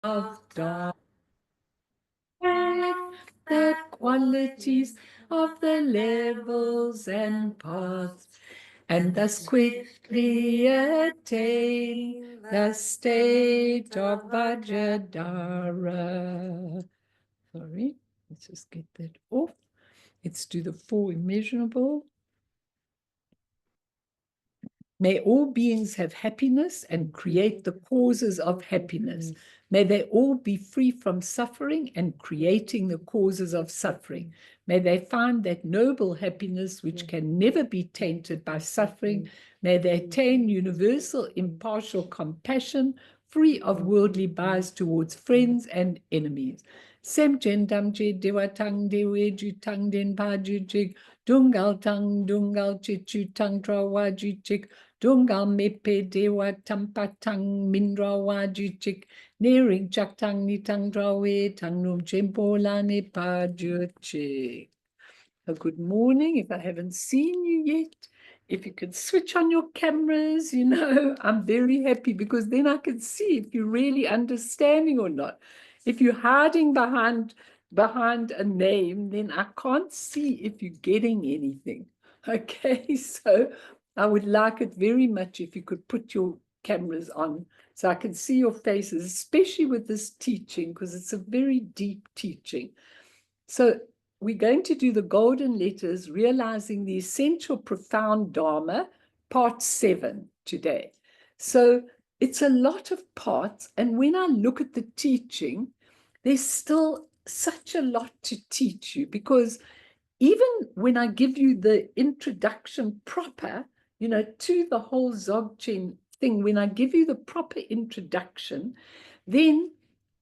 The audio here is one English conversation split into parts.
of Dharma, the qualities of the levels and paths, and thus quickly attain the state of Vajradhara. Sorry, let's just get that off. Let's do the four immeasurable. May all beings have happiness and create the causes of happiness. May they all be free from suffering and creating the causes of suffering. May they find that noble happiness which can never be tainted by suffering. May they attain universal impartial compassion, free of worldly bias towards friends and enemies. Semchen damche dewatang dewe jutang den pa jujig, dungal tang dungal chichu tang trawa jujig, dungal mepe dewa tampatang mindrawa jujig, nering chaktang nitang drawe tang num chempola ne pa jujig. Good morning. If I haven't seen you yet, if you could switch on your cameras, I'm very happy because then I can see if you're really understanding or not. If you're hiding behind a name, then I can't see if you're getting anything. Okay, so I would like it very much if you could put your cameras on so I can see your faces, especially with this teaching, because it's a very deep teaching. So we're going to do the golden letters, realizing the essential profound Dharma, part 7 today. So it's a lot of parts. And when I look at the teaching, there's still such a lot to teach you, because even when I give you the introduction proper, to the whole Dzogchen thing, when I give you the proper introduction, then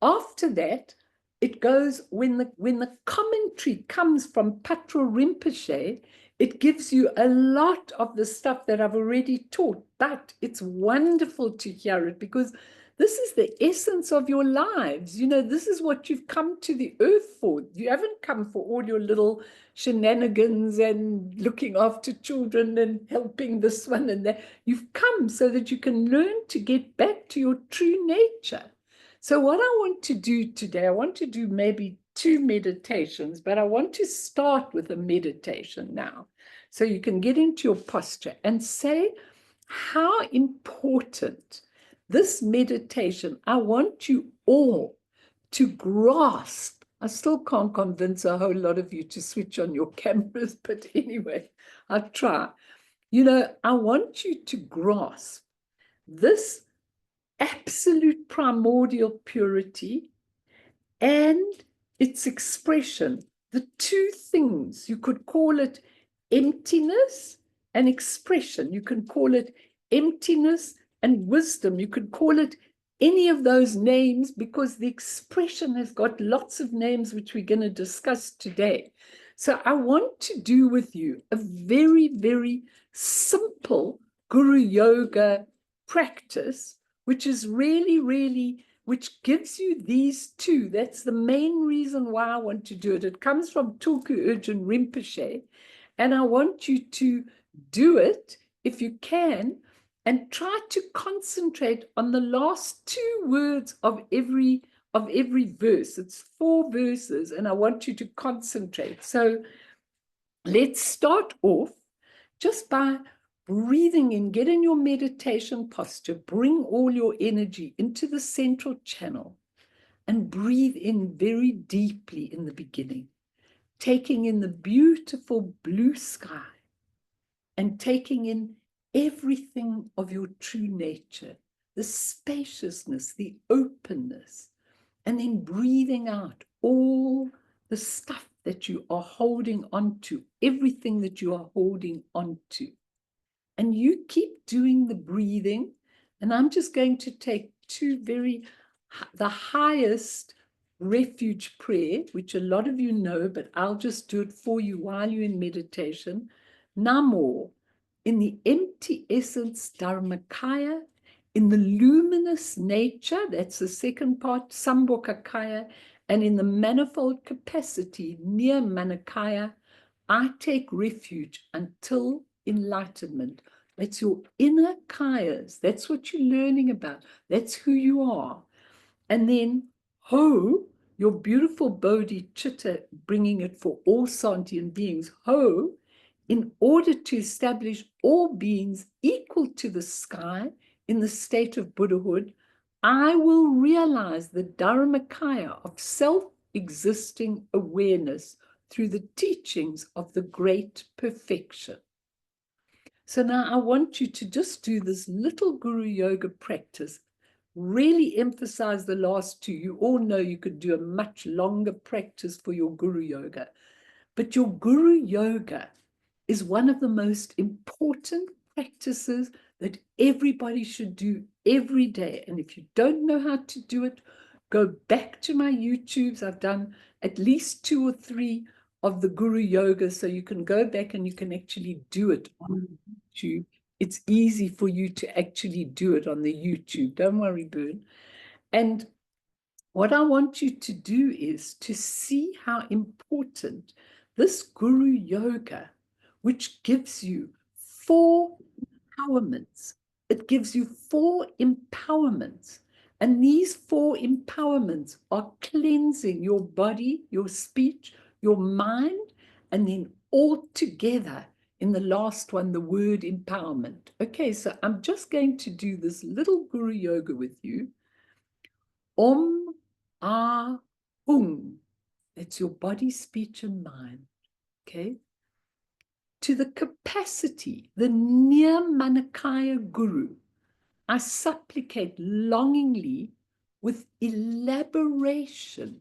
after that, it goes, when the commentary comes from Patra Rinpoche, it gives you a lot of the stuff that I've already taught, but it's wonderful to hear it because this is the essence of your lives. This is what you've come to the earth for. You haven't come for all your little shenanigans and looking after children and helping this one and that. You've come so that you can learn to get back to your true nature. So what I want to do today, I want to do maybe 2 meditations, but I want to start with a meditation now. So you can get into your posture and say how important this meditation, I want you all to grasp. I still can't convince a whole lot of you to switch on your cameras, but anyway, I'll try. I want you to grasp this absolute primordial purity and its expression. The two things, you could call it emptiness and expression. You can call it emptiness and wisdom. You could call it any of those names because the expression has got lots of names which we're going to discuss today. So I want to do with you a very, very simple Guru Yoga practice, which is really, really, which gives you these two. That's the main reason why I want to do it. It comes from Tulku Urgyen Rinpoche, and I want you to do it if you can, and try to concentrate on the last 2 words of every verse. It's 4 verses, and I want you to concentrate. So let's start off just by breathing in. Get in your meditation posture. Bring all your energy into the central channel and breathe in very deeply in the beginning, taking in the beautiful blue sky and taking in everything of your true nature, the spaciousness, the openness, and then breathing out all the stuff that you are holding on to, everything that you are holding on to. And you keep doing the breathing, and I'm just going to take the highest refuge prayer, which a lot of you know, but I'll just do it for you while you're in meditation. Namo, in the empty essence Dharmakaya, in the luminous nature, that's the second part, Sambhokakaya, and in the manifold capacity, near Manakaya, I take refuge until enlightenment. That's your inner kayas. That's what you're learning about. That's who you are. And then Ho, your beautiful bodhicitta, bringing it for all sentient beings. Ho, in order to establish all beings equal to the sky in the state of Buddhahood, I will realize the Dharmakaya of self-existing awareness through the teachings of the great perfection. So now I want you to just do this little Guru Yoga practice. Really emphasize the last two. You all know you could do a much longer practice for your Guru Yoga. But your Guru Yoga is one of the most important practices that everybody should do every day. And if you don't know how to do it, go back to my YouTubes. I've done at least 2 or 3 of the Guru Yoga, so you can go back and you can actually do it on YouTube. It's easy for you to actually do it on the YouTube. Don't worry, Bern. And what I want you to do is to see how important this Guru Yoga, which gives you 4 empowerments. It gives you 4 empowerments. And these 4 empowerments are cleansing your body, your speech, your mind, and then all together in the last one, the word empowerment. Okay, so I'm just going to do this little Guru Yoga with you. Om, Ah, Hum. That's your body, speech, and mind. Okay? To the capacity, the Nirmanakaya Guru, I supplicate longingly with elaboration.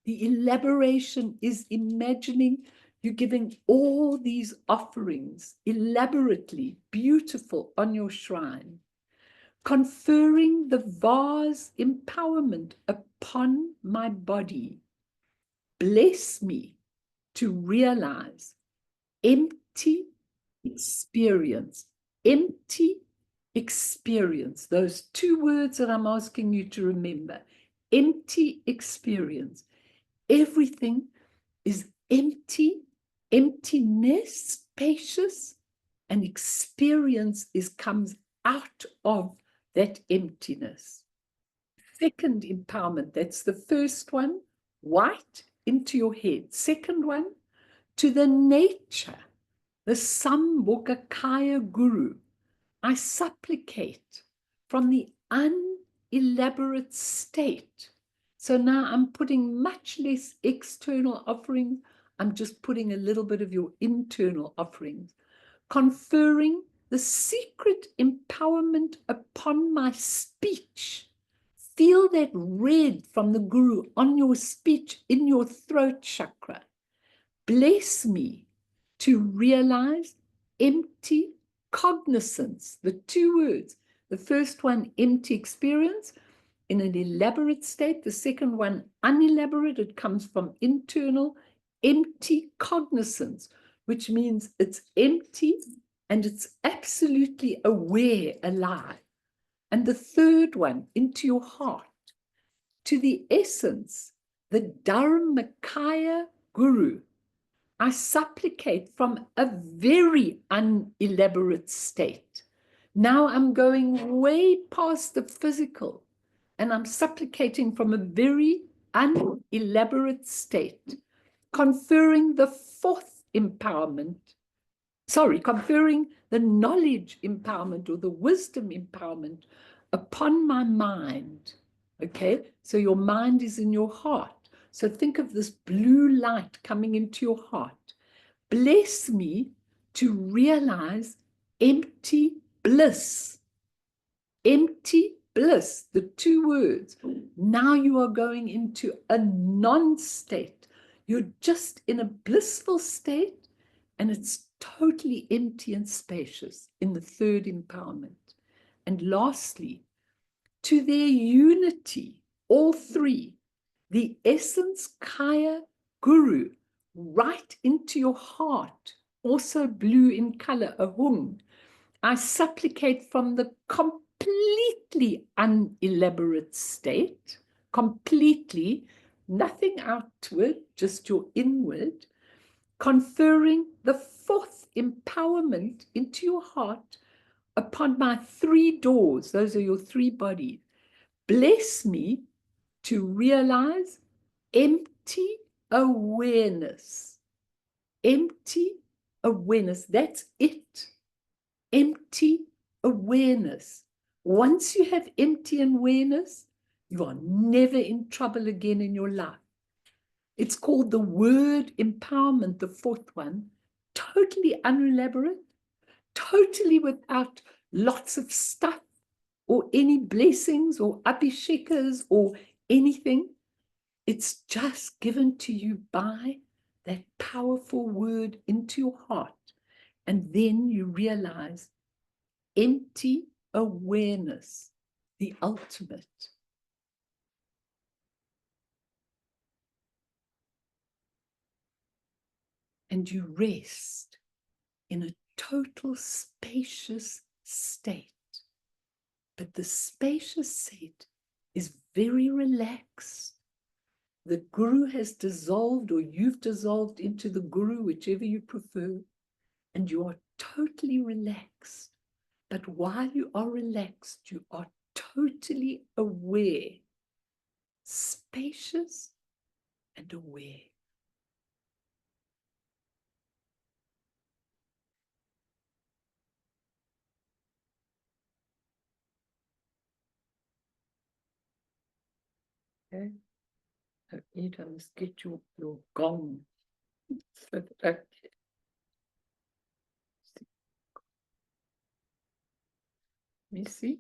The elaboration is imagining you giving all these offerings elaborately, beautiful on your shrine, conferring the vase empowerment upon my body. Bless me to realize empty experience, empty experience. Those 2 words that I'm asking you to remember, empty experience. Everything is empty, emptiness, spacious, and experience comes out of that emptiness. Second empowerment, that's the first one, white into your head. Second one, to the nature, the Sambhogakaya Guru, I supplicate from the unelaborate state. So now I'm putting much less external offerings. I'm just putting a little bit of your internal offerings, conferring the secret empowerment upon my speech. Feel that red from the Guru on your speech in your throat chakra. Bless me to realize empty cognizance, the 2 words. The first one, empty experience, in an elaborate state. The second one, unelaborate. It comes from internal, empty cognizance, which means it's empty and it's absolutely aware, alive. And the third one, into your heart, to the essence, the Dharmakaya Guru, I supplicate from a very unelaborate state. Now I'm going way past the physical, and I'm supplicating from a very unelaborate state, conferring the 4th empowerment, conferring the knowledge empowerment or the wisdom empowerment upon my mind. Okay, so your mind is in your heart. So think of this blue light coming into your heart. Bless me to realize empty bliss. Empty bliss, the 2 words. Now you are going into a non-state. You're just in a blissful state, and it's totally empty and spacious in the 3rd empowerment. And lastly, to their unity, all 3, the essence Kaya Guru, right into your heart, also blue in color, a hum. I supplicate from the completely unelaborate state, completely, nothing outward, just your inward, conferring the 4th empowerment into your heart upon my 3 doors. Those are your 3 bodies. Bless me to realize empty awareness. Empty awareness. That's it. Empty awareness. Once you have empty awareness, you are never in trouble again in your life. It's called the word empowerment, the fourth one. Totally unelaborate, totally without lots of stuff or any blessings or abhishekas or anything. It's just given to you by that powerful word into your heart. And then you realize empty awareness, the ultimate. And you rest in a total spacious state. But the spacious state is very relaxed. The guru has dissolved, or you've dissolved into the guru, whichever you prefer, and you are totally relaxed. But while you are relaxed, you are totally aware, spacious and aware. Okay. So Ida, must get your gong. So that let me see.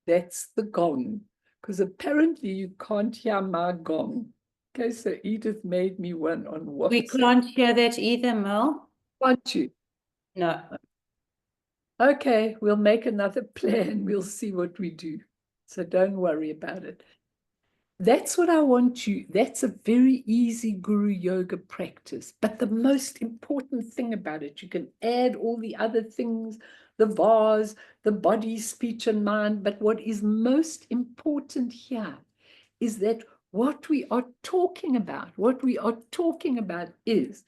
That's the gong, because apparently you can't hear my gong. Okay, so Edith made me one on WhatsApp. We can't hear that either, Mel. Can't you? No. Okay, we'll make another plan. We'll see what we do. So don't worry about it. That's what I want you. That's a very easy guru yoga practice. But the most important thing about it, you can add all the other things, the vase, the body, speech, and mind. But what is most important here is that what we are talking about is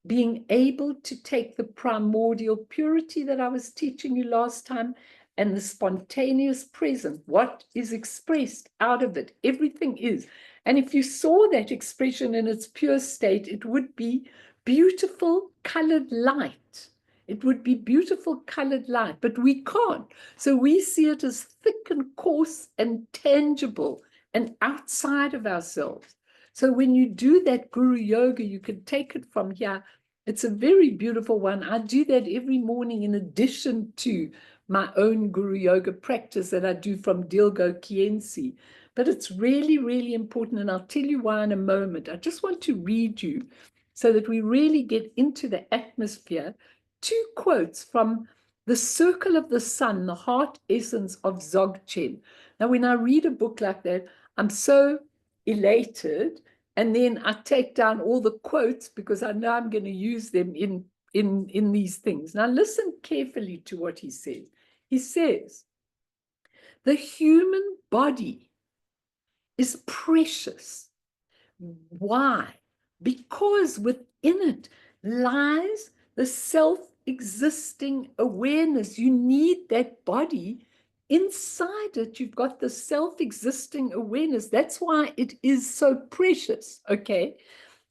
being able to take the primordial purity that I was teaching you last time and the spontaneous present, what is expressed out of it, everything is. And if you saw that expression in its pure state, it would be beautiful colored light. It would be beautiful colored light, but we can't. So we see it as thick and coarse and tangible and outside of ourselves. So when you do that guru yoga, you can take it from here. It's a very beautiful one. I do that every morning in addition to my own guru yoga practice that I do from Dilgo Kienzi. But it's really, really important. And I'll tell you why in a moment. I just want to read you so that we really get into the atmosphere. 2 quotes from The Circle of the Sun, the heart essence of Dzogchen. Now, when I read a book like that, I'm so elated. And then I take down all the quotes because I know I'm going to use them in these things. Now listen carefully to what he says. He says, the human body is precious. Why? Because within it lies the self-existing awareness. You need that body. Inside it, you've got the self-existing awareness. That's why it is so precious, okay?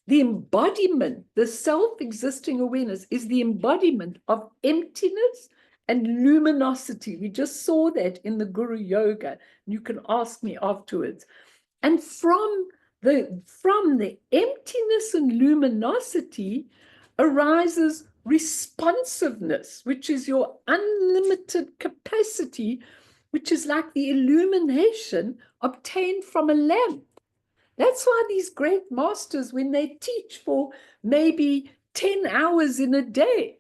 The embodiment, the self-existing awareness is the embodiment of emptiness and luminosity. We just saw that in the Guru Yoga. You can ask me afterwards. And from the emptiness and luminosity arises responsiveness, which is your unlimited capacity, which is like the illumination obtained from a lamp. That's why these great masters, when they teach for maybe 10 hours in a day,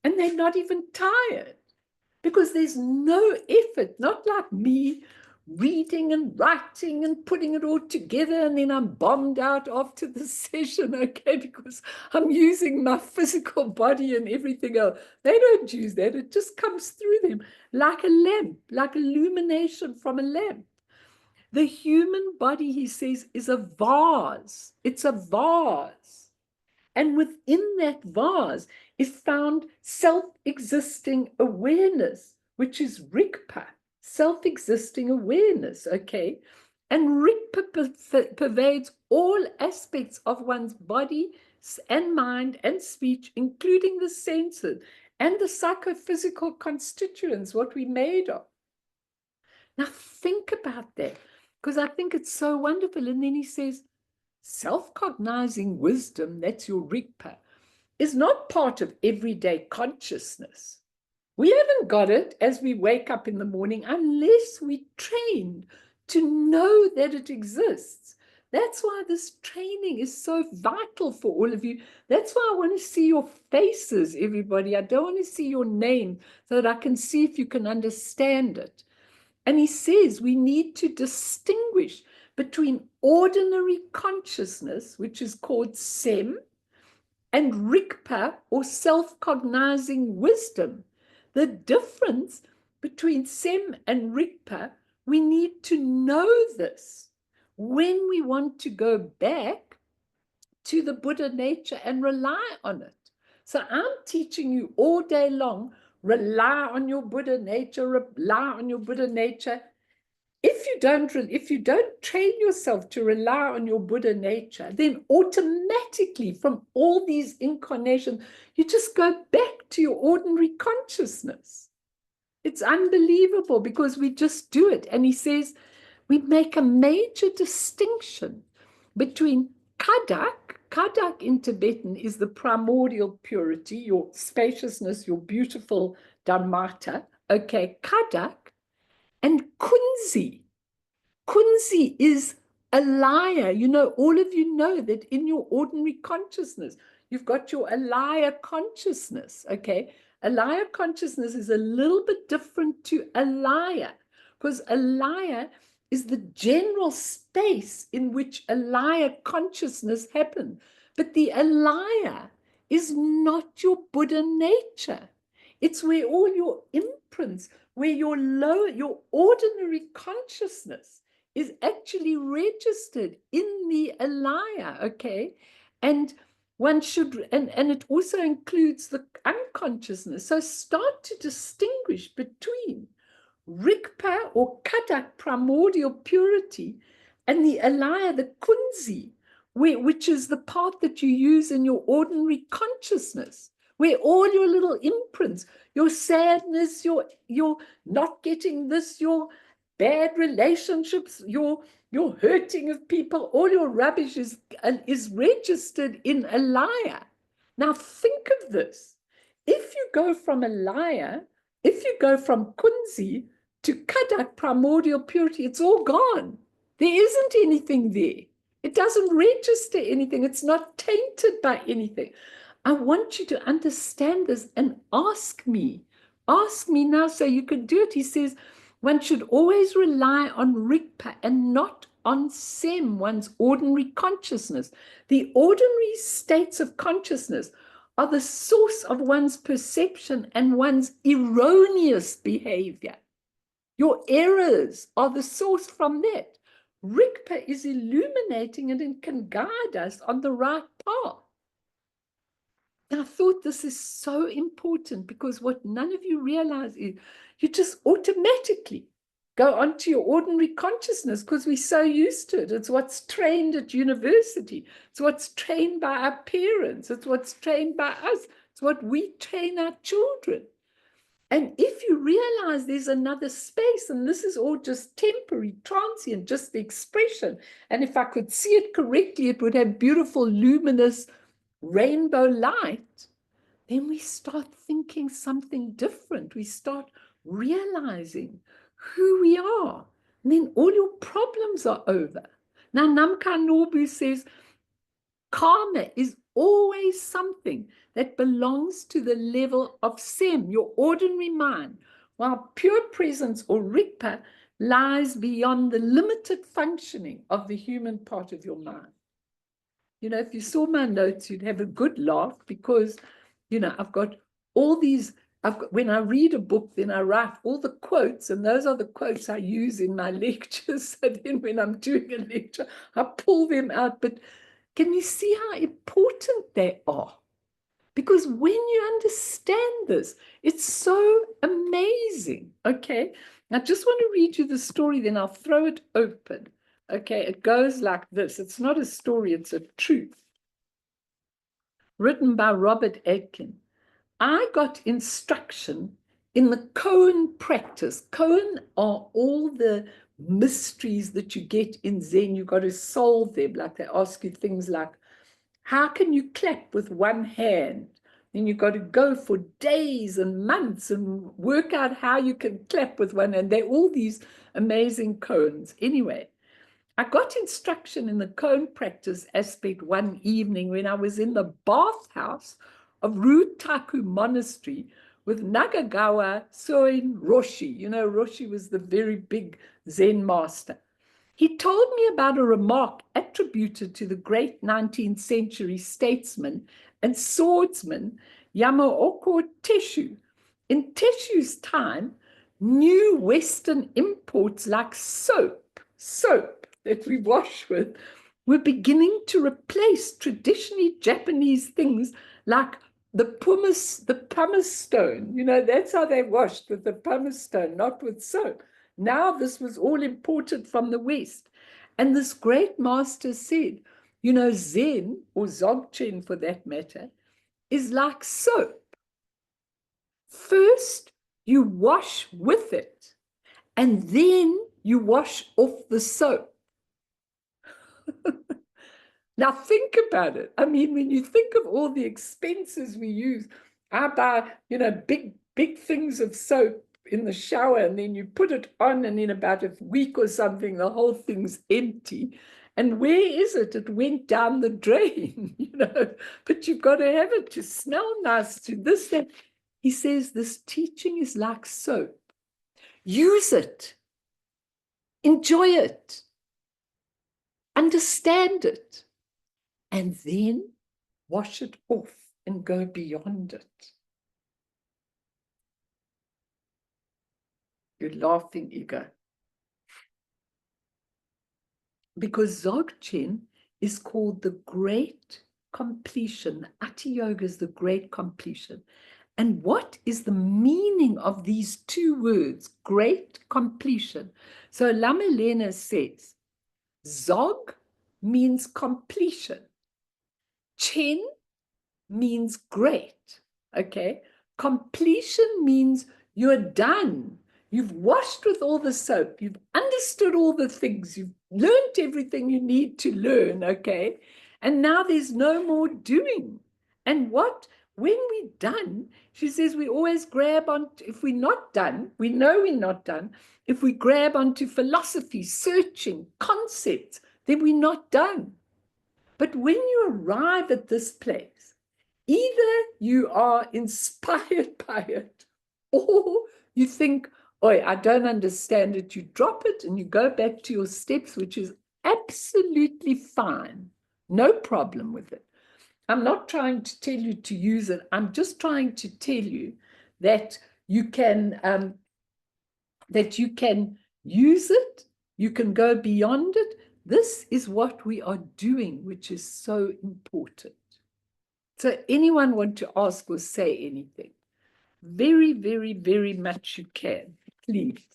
and they're not even tired, because there's no effort, not like me reading and writing and putting it all together, and then I'm bombed out after the session, okay, because I'm using my physical body and everything else. They don't use that. It just comes through them like a lamp, like illumination from a lamp. The human body, he says, is a vase. It's a vase. And within that vase is found self-existing awareness, which is Rigpa, self-existing awareness, okay? And Rigpa pervades all aspects of one's body and mind and speech, including the senses and the psychophysical constituents, what we made of. Now think about that, because I think it's so wonderful. And then he says, self-cognizing wisdom, that's your Rigpa, is not part of everyday consciousness. We haven't got it as we wake up in the morning unless we trained to know that it exists. That's why this training is so vital for all of you. That's why I want to see your faces, everybody. I don't want to see your name so that I can see if you can understand it. And he says we need to distinguish between ordinary consciousness, which is called SEM, and Rigpa, or self-cognizing wisdom. The difference between SEM and Rigpa, we need to know this when we want to go back to the Buddha nature and rely on it. So I'm teaching you all day long, rely on your Buddha nature, rely on your Buddha nature. If you don't train yourself to rely on your Buddha nature, then automatically from all these incarnations, you just go back to your ordinary consciousness. It's unbelievable because we just do it. And he says, we make a major distinction between kadak. Kadak in Tibetan is the primordial purity, your spaciousness, your beautiful dharmata. Okay, kadak. And kunzi. Kunzi is a liar. You know, all of you know that in your ordinary consciousness, you've got your alaya consciousness, okay? Alaya consciousness is a little bit different to alaya, because alaya is the general space in which alaya consciousness happens. But the alaya is not your Buddha nature. It's where all your imprints, where your ordinary consciousness is actually registered in the alaya, okay? And one should, and it also includes the unconsciousness. So start to distinguish between Rigpa or Kadak, primordial purity, and the alaya, the kunzi, which is the part that you use in your ordinary consciousness, where all your little imprints, your sadness, your not getting this, your bad relationships, your hurting of people, all your rubbish is registered in alaya. Now think of this. If you go from alaya, if you go from kunzi to kadak, primordial purity, it's all gone. There isn't anything there. It doesn't register anything. It's not tainted by anything. I want you to understand this and ask me. Ask me now so you can do it. He says, one should always rely on Rigpa and not on SEM, one's ordinary consciousness. The ordinary states of consciousness are the source of one's perception and one's erroneous behavior. Your errors are the source from that. Rigpa is illuminating and it can guide us on the right path. And I thought this is so important because what none of you realize is you just automatically go onto your ordinary consciousness because we're so used to it. It's what's trained at university. It's what's trained by our parents. It's what's trained by us. It's what we train our children. And if you realize there's another space, and this is all just temporary, transient, just the expression, and if I could see it correctly, it would have beautiful, luminous, rainbow light, then we start thinking something different. We start realizing who we are. And then all your problems are over. Now, Namka Nobu says, karma is always something that belongs to the level of SEM, your ordinary mind, while pure presence or Rigpa lies beyond the limited functioning of the human part of your mind. You know, if you saw my notes, you'd have a good laugh because, you know, I've got all these, when I read a book, then I write all the quotes, and those are the quotes I use in my lectures. So then when I'm doing a lecture, I pull them out. But can you see how important they are? Because when you understand this, it's so amazing, okay? I just want to read you the story, then I'll throw it open, okay? It goes like this. It's not a story, it's a truth. Written by Robert Aitken. I got instruction in the koan practice. Koan are all the mysteries that you get in Zen. You've got to solve them. Like they ask you things like, how can you clap with one hand? Then you've got to go for days and months and work out how you can clap with one hand. They're all these amazing koans. Anyway, I got instruction in the koan practice aspect one evening when I was in the bathhouse of Rutaku Monastery with Nagagawa Soin Roshi. You know, Roshi was the very big Zen master. He told me about a remark attributed to the great 19th century statesman and swordsman Yamaoka Teshu. In Teshu's time, new Western imports like soap that we wash with, were beginning to replace traditionally Japanese things like the pumice stone. You know, that's how they washed, with the pumice stone, not with soap. Now this was all imported from the West. And this great master said, you know, Zen, or Dzogchen for that matter, is like soap. First, you wash with it, and then you wash off the soap. Now think about it. I mean, when you think of all the expenses we use, I buy, you know, big things of soap in the shower, and then you put it on, and in about a week or something, the whole thing's empty. And where is it? It went down the drain, you know, but you've got to have it to smell nice, to this, that. He says this teaching is like soap. Use it. Enjoy it. Understand it. And then wash it off and go beyond it. You're laughing, Ego. Because Dzogchen is called the great completion. Ati Yoga is the great completion. And what is the meaning of these two words, great completion? So Lama Lena says, Zog means completion. Chen means great, okay? Completion means you're done. You've washed with all the soap. You've understood all the things. You've learned everything you need to learn, okay? And now there's no more doing. And when we're done, she says we always grab on, if we're not done, we know we're not done. If we grab onto philosophy, searching, concepts, then we're not done. But when you arrive at this place, either you are inspired by it, or you think, oh, I don't understand it. You drop it and you go back to your steps, which is absolutely fine. No problem with it. I'm not trying to tell you to use it. I'm just trying to tell you that you can use it. You can go beyond it. This is what we are doing, which is so important. So anyone want to ask or say anything? Very, very, very much you can, please.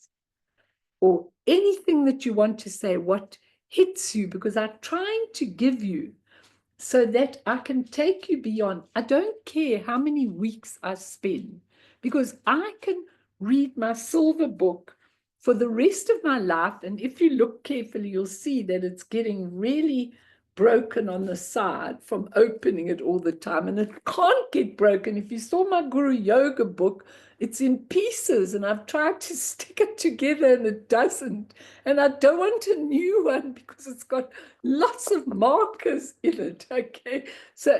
Or anything that you want to say, what hits you, because I'm trying to give you so that I can take you beyond. I don't care how many weeks I spend, because I can read my silver book for the rest of my life. And if you look carefully, you'll see that it's getting really broken on the side from opening it all the time. And it can't get broken. If you saw my Guru Yoga book, it's in pieces, and I've tried to stick it together and it doesn't. And I don't want a new one because it's got lots of markers in it, okay? So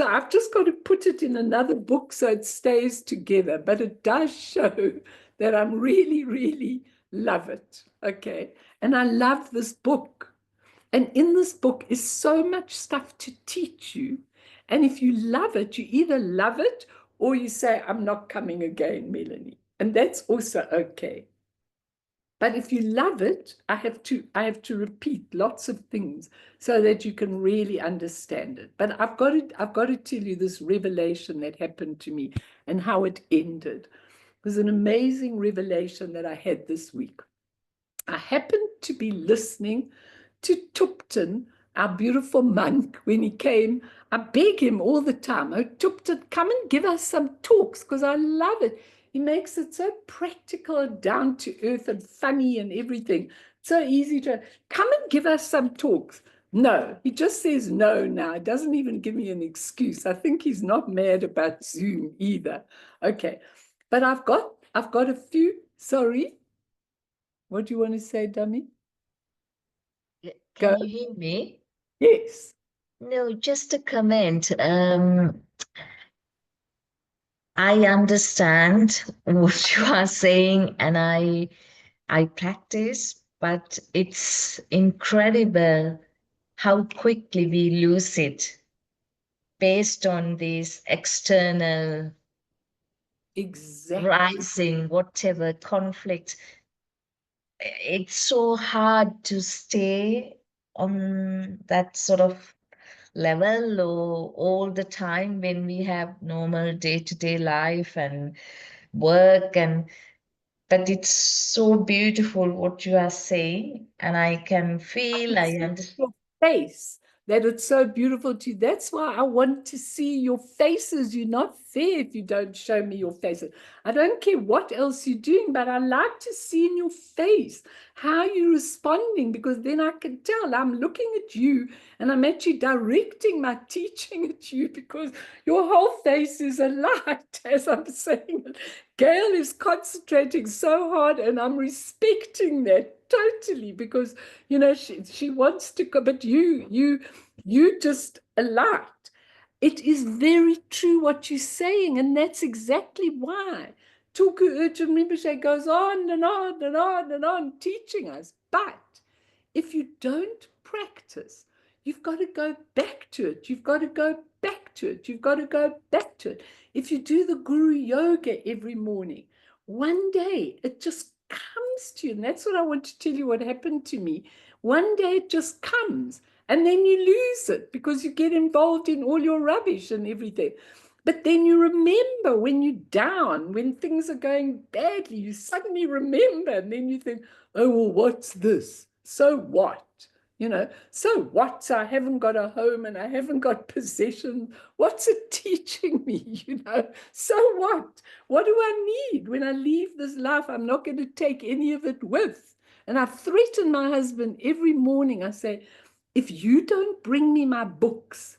I've just got to put it in another book so it stays together. But it does show that I'm really, really love it, okay? And I love this book. And in this book is so much stuff to teach you. And if you love it, you either love it or you say, I'm not coming again, Melanie. And that's also okay. But if you love it, I have to repeat lots of things so that you can really understand it. But I've got to tell you this revelation that happened to me and how it ended. It was an amazing revelation that I had this week. I happened to be listening to Tupton, our beautiful monk, when he came. I beg him all the time, oh, Tupton, come and give us some talks, because I love it. He makes it so practical and down to earth and funny and everything. So easy to come and give us some talks. No, he just says no now. He doesn't even give me an excuse. I think he's not mad about Zoom either. Okay, but I've got a few. Sorry. What do you want to say, Dummy? Can Go. you hear me? Yes. No, just a comment. I understand what you are saying, and I practice, but it's incredible how quickly we lose it based on these external Exactly. rising, whatever conflict. It's so hard to stay on that sort of level or all the time when we have normal day-to-day life and work, and but it's so beautiful what you are saying, and I can feel, I understand. Your face, that it's so beautiful to you. That's why I want to see your faces. You're not fair if you don't show me your faces. I don't care what else you're doing, but I like to see in your face how you're responding, because then I can tell I'm looking at you and I'm actually directing my teaching at you, because your whole face is a light, as I'm saying it. Gail is concentrating so hard, and I'm respecting that totally, because she wants to go, but you just a light. It is very true what you're saying, and that's exactly why Tulku Urchin Rinpoche goes on and on and on and on teaching us. But if you don't practice, you've got to go back to it. You've got to go back to it. You've got to go back to it. If you do the Guru Yoga every morning, one day it just comes to you. And that's what I want to tell you what happened to me. One day it just comes, and then you lose it because you get involved in all your rubbish and everything. But then you remember when you're down, when things are going badly, you suddenly remember, and then you think, oh, well, what's this? So what? So what? So I haven't got a home and I haven't got possessions. What's it teaching me? So what? What do I need when I leave this life? I'm not going to take any of it with. And I threaten my husband every morning. I say, if you don't bring me my books,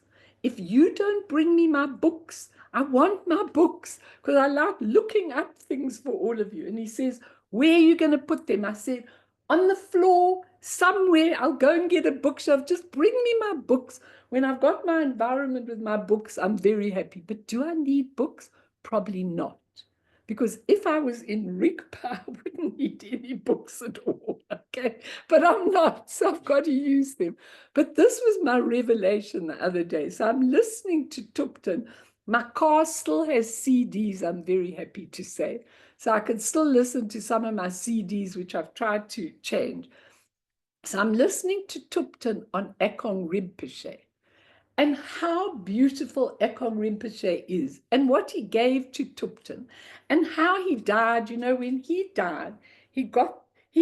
I want my books, because I like looking up things for all of you. And he says, where are you going to put them? I said, on the floor somewhere. I'll go and get a bookshelf. Just bring me my books. When I've got my environment with my books, I'm very happy. But do I need books? Probably not. Because if I was in Rigpa, I wouldn't need any books at all, okay? But I'm not, so I've got to use them. But this was my revelation the other day. So I'm listening to Tupton. My car still has CDs, I'm very happy to say. So I can still listen to some of my CDs, which I've tried to change. So I'm listening to Tupton on Ekong Rinpoche, and how beautiful Ekong Rinpoche is, and what he gave to Tupton, and how he died. When he died, he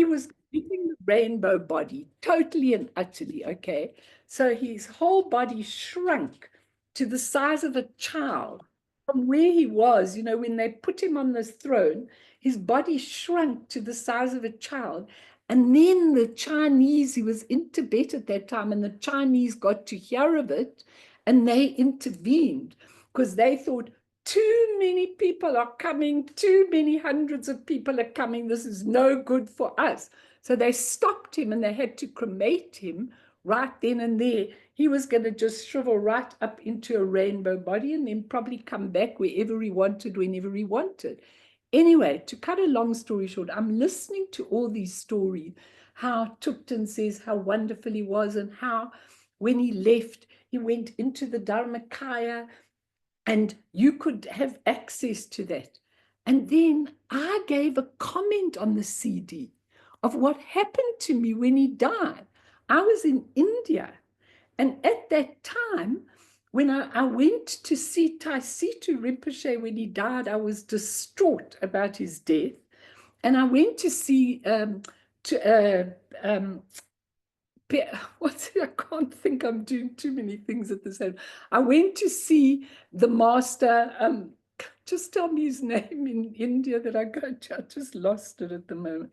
was living the rainbow body, totally and utterly, okay? So his whole body shrunk to the size of a child from where he was. When they put him on this throne, his body shrunk to the size of a child. And then the Chinese, he was in Tibet at that time, and the Chinese got to hear of it, and they intervened, because they thought, too many people are coming, too many hundreds of people are coming, this is no good for us. So they stopped him, and they had to cremate him right then and there. He was going to just shrivel right up into a rainbow body, and then probably come back wherever he wanted, whenever he wanted. Anyway, to cut a long story short, I'm listening to all these stories, how Tupton says how wonderful he was, and how when he left, he went into the Dharmakaya, and you could have access to that. And then I gave a comment on the CD of what happened to me when he died. I was in India, and at that time, when I went to see Taisitu Rinpoche when he died, I was distraught about his death. And I went to see, what's it? I can't think, I'm doing too many things at the same time. I went to see the master, just tell me his name in India that I go to, I just lost it at the moment.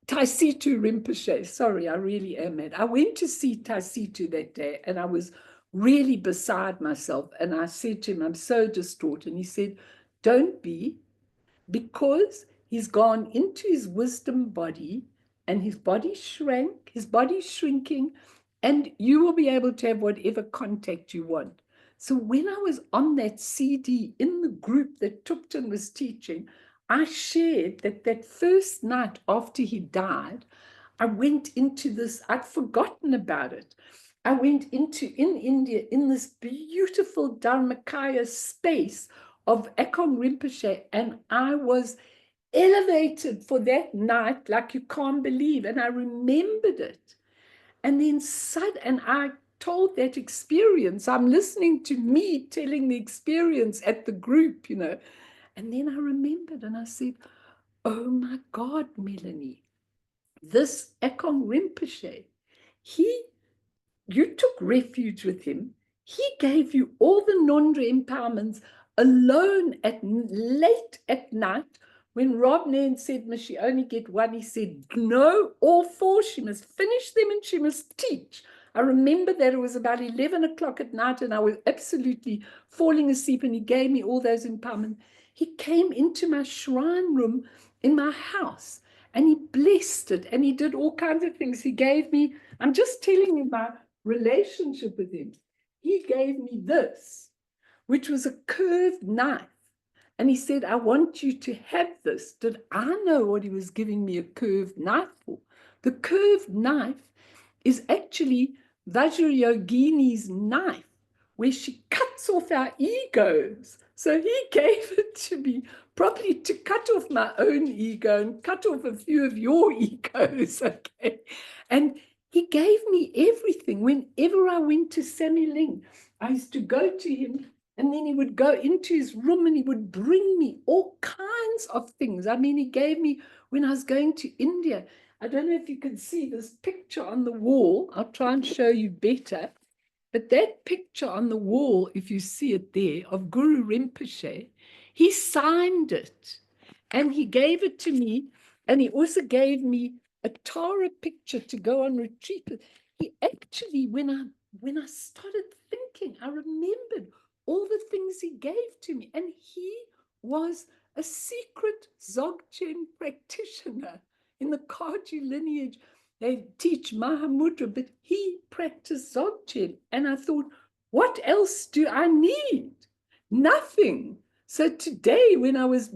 Taisitu Rinpoche, sorry, I really am mad. I went to see Taisitu that day, and I was really beside myself. And I said to him, I'm so distraught. And he said, don't be, because he's gone into his wisdom body, and his body shrank, his body's shrinking, and you will be able to have whatever contact you want. So when I was on that CD in the group that Tupten was teaching, I shared that that first night after he died, I went into this, I'd forgotten about it. I went into, in India, in this beautiful Dharmakaya space of Akong Rinpoche, and I was elevated for that night like you can't believe, and I remembered it. And then and I told that experience. I'm listening to me telling the experience at the group, you know. And then I remembered, and I said, oh my God, Melanie, this Akong Rinpoche, you took refuge with him. He gave you all the Nondra empowerments alone late at night. When Rob Nairn said, must she only get one? He said, no, all four. She must finish them and she must teach. I remember that it was about 11 o'clock at night and I was absolutely falling asleep, and he gave me all those empowerments. He came into my shrine room in my house and he blessed it, and he did all kinds of things. He gave me, I'm just telling you my relationship with him. He gave me this, which was a curved knife. And he said, I want you to have this. Did I know what he was giving me a curved knife for? The curved knife is actually Vajrayogini's knife, where she cuts off our egos. So he gave it to me probably to cut off my own ego and cut off a few of your egos, okay? And he gave me everything. Whenever I went to Sammy Ling, I used to go to him, and then he would go into his room and he would bring me all kinds of things. I mean, he gave me, when I was going to India, I don't know if you can see this picture on the wall. I'll try and show you better. But that picture on the wall, if you see it there, of Guru Rinpoche, he signed it and he gave it to me. And he also gave me a Tara picture to go on retreat with. He actually, when I started thinking, I remembered all the things he gave to me. And he was a secret Dzogchen practitioner in the Kaji lineage. They teach Mahamudra, but he practiced Dzogchen. And I thought, what else do I need? Nothing. So today, when I was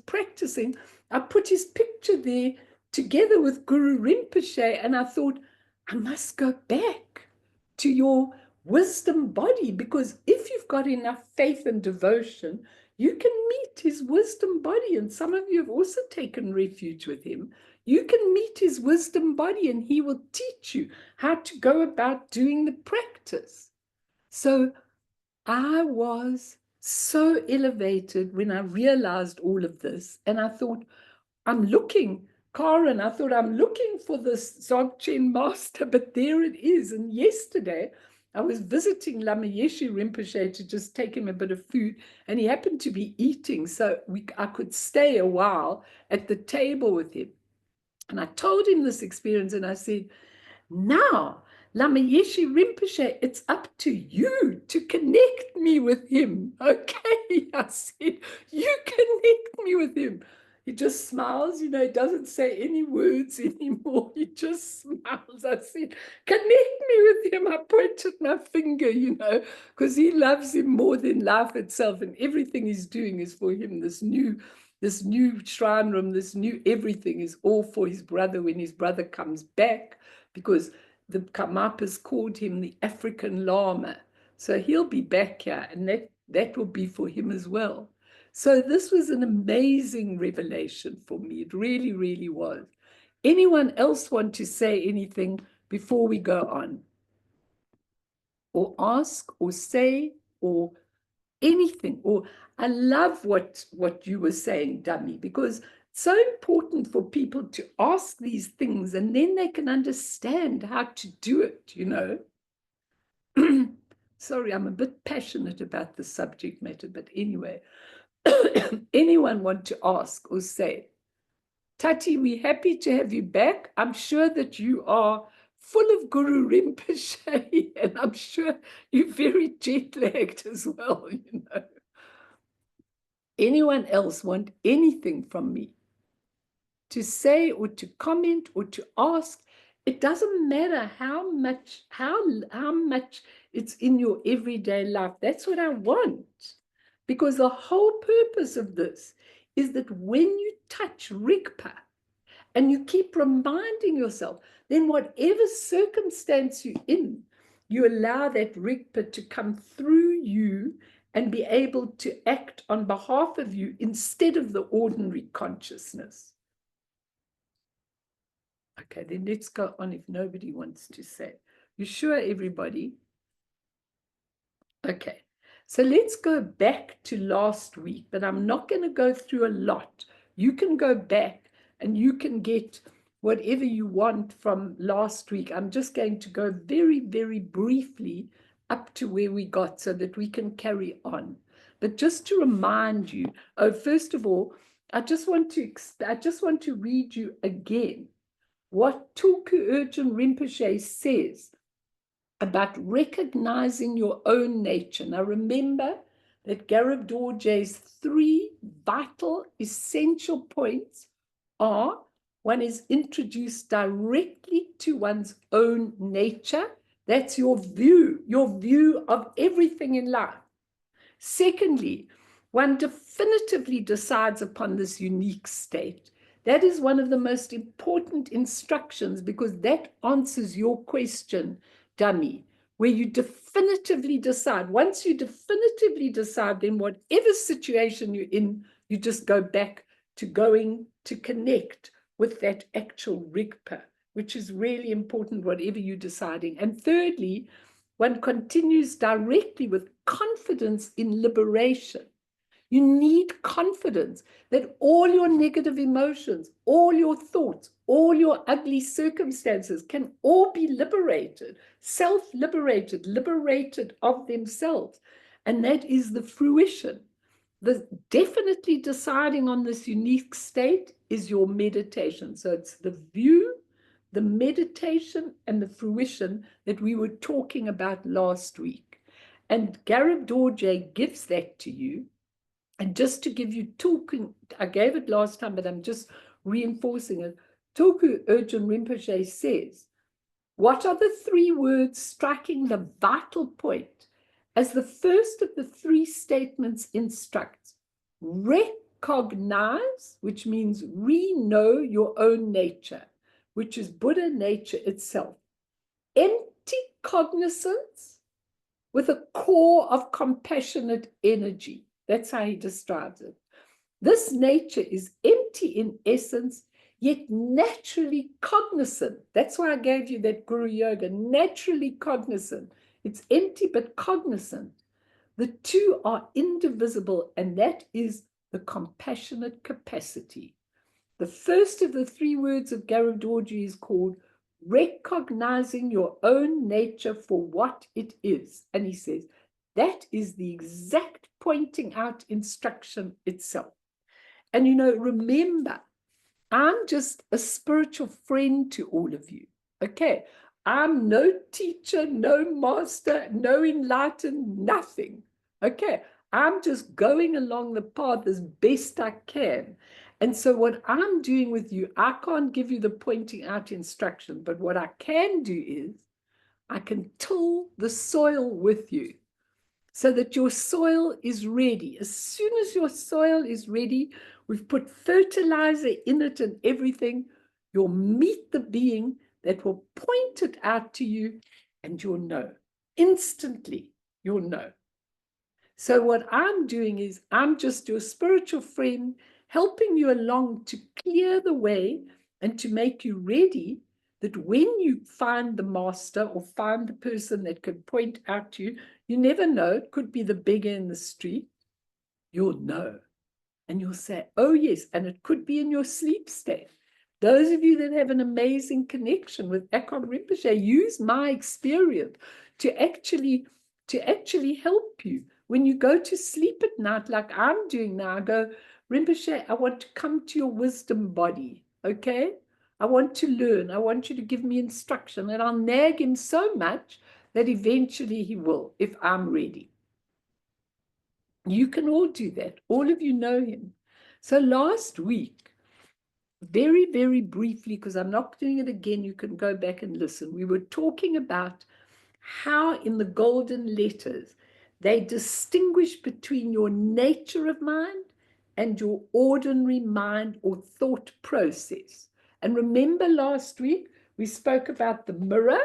practicing, I put his picture there together with Guru Rinpoche, and I thought, I must go back to your wisdom body, because if you've got enough faith and devotion, you can meet his wisdom body. And some of you have also taken refuge with him. You can meet his wisdom body and he will teach you how to go about doing the practice. So I was so elevated when I realized all of this. And I thought, I'm looking, Karen, I thought I'm looking for this Dzogchen master, but there it is. And yesterday I was visiting Lama Yeshe Rinpoche to just take him a bit of food, and he happened to be eating. So I could stay a while at the table with him. And I told him this experience, and I said, now, Lama Yeshe Rinpoche, it's up to you to connect me with him. Okay, I said, you connect me with him. He just smiles, you know, he doesn't say any words anymore. He just smiles. I said, connect me with him. I pointed my finger, you know, because he loves him more than life itself. And everything he's doing is for him. This new shrine room, this new everything is all for his brother when his brother comes back, because the Karmapas called him the African Lama. So he'll be back here, and that will be for him as well. So this was an amazing revelation for me. It really, really was. Anyone else want to say anything before we go on? Or ask, or say, or anything? Or I love what you were saying, Dummy, because it's so important for people to ask these things, and then they can understand how to do it, you know. Sorry, I'm a bit passionate about the subject matter, but anyway, anyone want to ask or say? Tati, we're happy to have you back. I'm sure that you are full of Guru Rinpoche, and I'm sure you're very jet-lagged as well, you know. Anyone else want anything from me to say or to comment or to ask? It doesn't matter how much it's in your everyday life. That's what I want. Because the whole purpose of this is that when you touch Rigpa and you keep reminding yourself, then whatever circumstance you're in, you allow that Rigpa to come through you and be able to act on behalf of you instead of the ordinary consciousness. Okay, then let's go on if nobody wants to say. You sure, everybody? Okay, so let's go back to last week, but I'm not going to go through a lot. You can go back and you can get whatever you want from last week. I'm just going to go very, very briefly up to where we got so that we can carry on. But just to remind you, first of all, I just want to read you again what Tulku Urgyen Rinpoche says about recognizing your own nature. Now remember that Garab Dorje's 3 vital, essential points are: one is introduced directly to one's own nature. That's your view of everything in life. Secondly, one definitively decides upon this unique state. That is one of the most important instructions, because that answers your question, Dummy, where you definitively decide. Once you definitively decide, then whatever situation you're in, you just go back to going to connect with that actual Rigpa, which is really important, whatever you're deciding. And thirdly, one continues directly with confidence in liberation. You need confidence that all your negative emotions, all your thoughts, all your ugly circumstances can all be liberated, self-liberated, liberated of themselves. And that is the fruition. The definitely deciding on this unique state is your meditation. So it's the view, the meditation, and the fruition that we were talking about last week. And Garab Dorje gives that to you. And just to give you Tulku, I gave it last time, but I'm just reinforcing it. Tulku Urgyen Rinpoche says, what are the 3 words striking the vital point as the first of the 3 statements instructs? Recognize, which means re-know your own nature, which is Buddha nature itself. Empty cognizance with a core of compassionate energy. That's how he describes it. This nature is empty in essence, yet naturally cognizant. That's why I gave you that Guru Yoga, naturally cognizant. It's empty but cognizant. The 2 are indivisible, and that is the compassionate capacity. The first of the 3 words of Garab Dorje is called recognizing your own nature for what it is. And he says, that is the exact pointing out instruction itself. And you know, remember, I'm just a spiritual friend to all of you. Okay, I'm no teacher, no master, no enlightened, nothing. Okay, I'm just going along the path as best I can. And so what I'm doing with you, I can't give you the pointing out instruction, but what I can do is I can till the soil with you so that your soil is ready. As soon as your soil is ready, we've put fertilizer in it and everything, you'll meet the being that will point it out to you, and you'll know. Instantly, you'll know. So what I'm doing is I'm just your spiritual friend, helping you along to clear the way and to make you ready that when you find the master or find the person that can point out to you, you never know, it could be the beggar in the street, you'll know. And you'll say, oh yes, and it could be in your sleep state. Those of you that have an amazing connection with Akon Rinpoche, use my experience to actually help you. When you go to sleep at night, like I'm doing now, I go, Rinpoche, I want to come to your wisdom body, okay? I want to learn. I want you to give me instruction. And I'll nag him so much that eventually he will, if I'm ready. You can all do that. All of you know him. So last week, very, very briefly, because I'm not doing it again, you can go back and listen. We were talking about how in the golden letters, they distinguish between your nature of mind and your ordinary mind or thought process. And remember last week, we spoke about the mirror,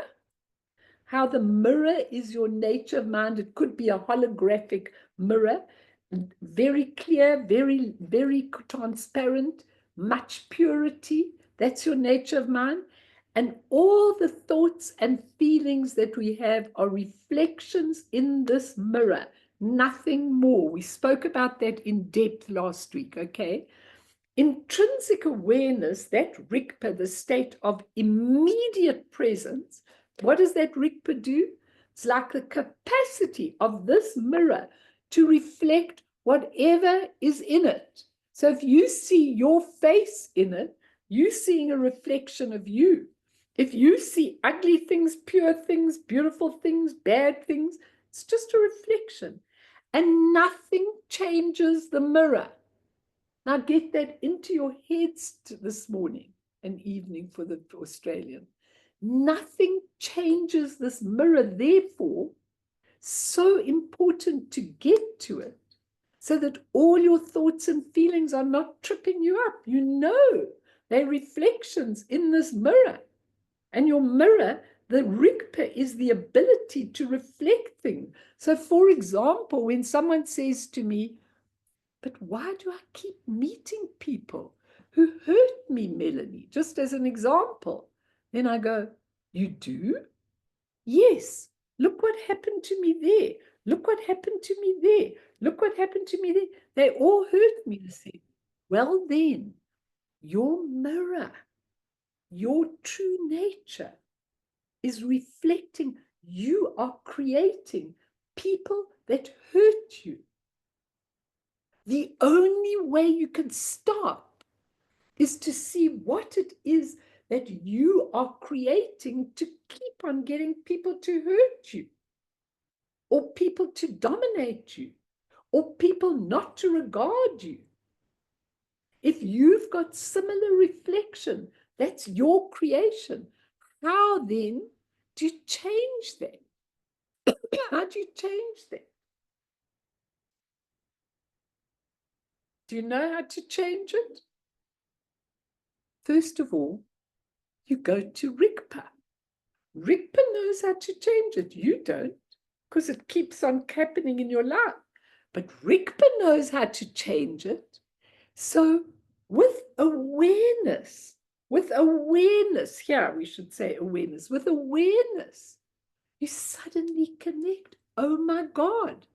how the mirror is your nature of mind. It could be a holographic mirror, very clear, very, very transparent, much purity. That's your nature of mind. And all the thoughts and feelings that we have are reflections in this mirror, nothing more. We spoke about that in depth last week, okay? Intrinsic awareness, that Rigpa, the state of immediate presence, what does that Rigpa do? It's like the capacity of this mirror to reflect whatever is in it. So if you see your face in it, you're seeing a reflection of you. If you see ugly things, pure things, beautiful things, bad things, it's just a reflection. And nothing changes the mirror. Now get that into your heads this morning and evening for the Australian. Nothing changes this mirror, therefore, so important to get to it so that all your thoughts and feelings are not tripping you up. You know they're reflections in this mirror. And your mirror, the Rigpa, is the ability to reflect things. So, for example, when someone says to me, but why do I keep meeting people who hurt me, Melanie? Just as an example. Then I go, you do? Yes. Look what happened to me there. Look what happened to me there. Look what happened to me there. They all hurt me. I said, well then, your mirror, your true nature is reflecting. You are creating people that hurt you. The only way you can stop is to see what it is that you are creating to keep on getting people to hurt you, or people to dominate you, or people not to regard you. If you've got similar reflection, that's your creation. How then do you change that? How do you change that? Do you know how to change it? First of all, you go to Rigpa. Rigpa knows how to change it. You don't, because it keeps on happening in your life. But Rigpa knows how to change it. So with awareness, here we should say awareness, with awareness, you suddenly connect. Oh my God,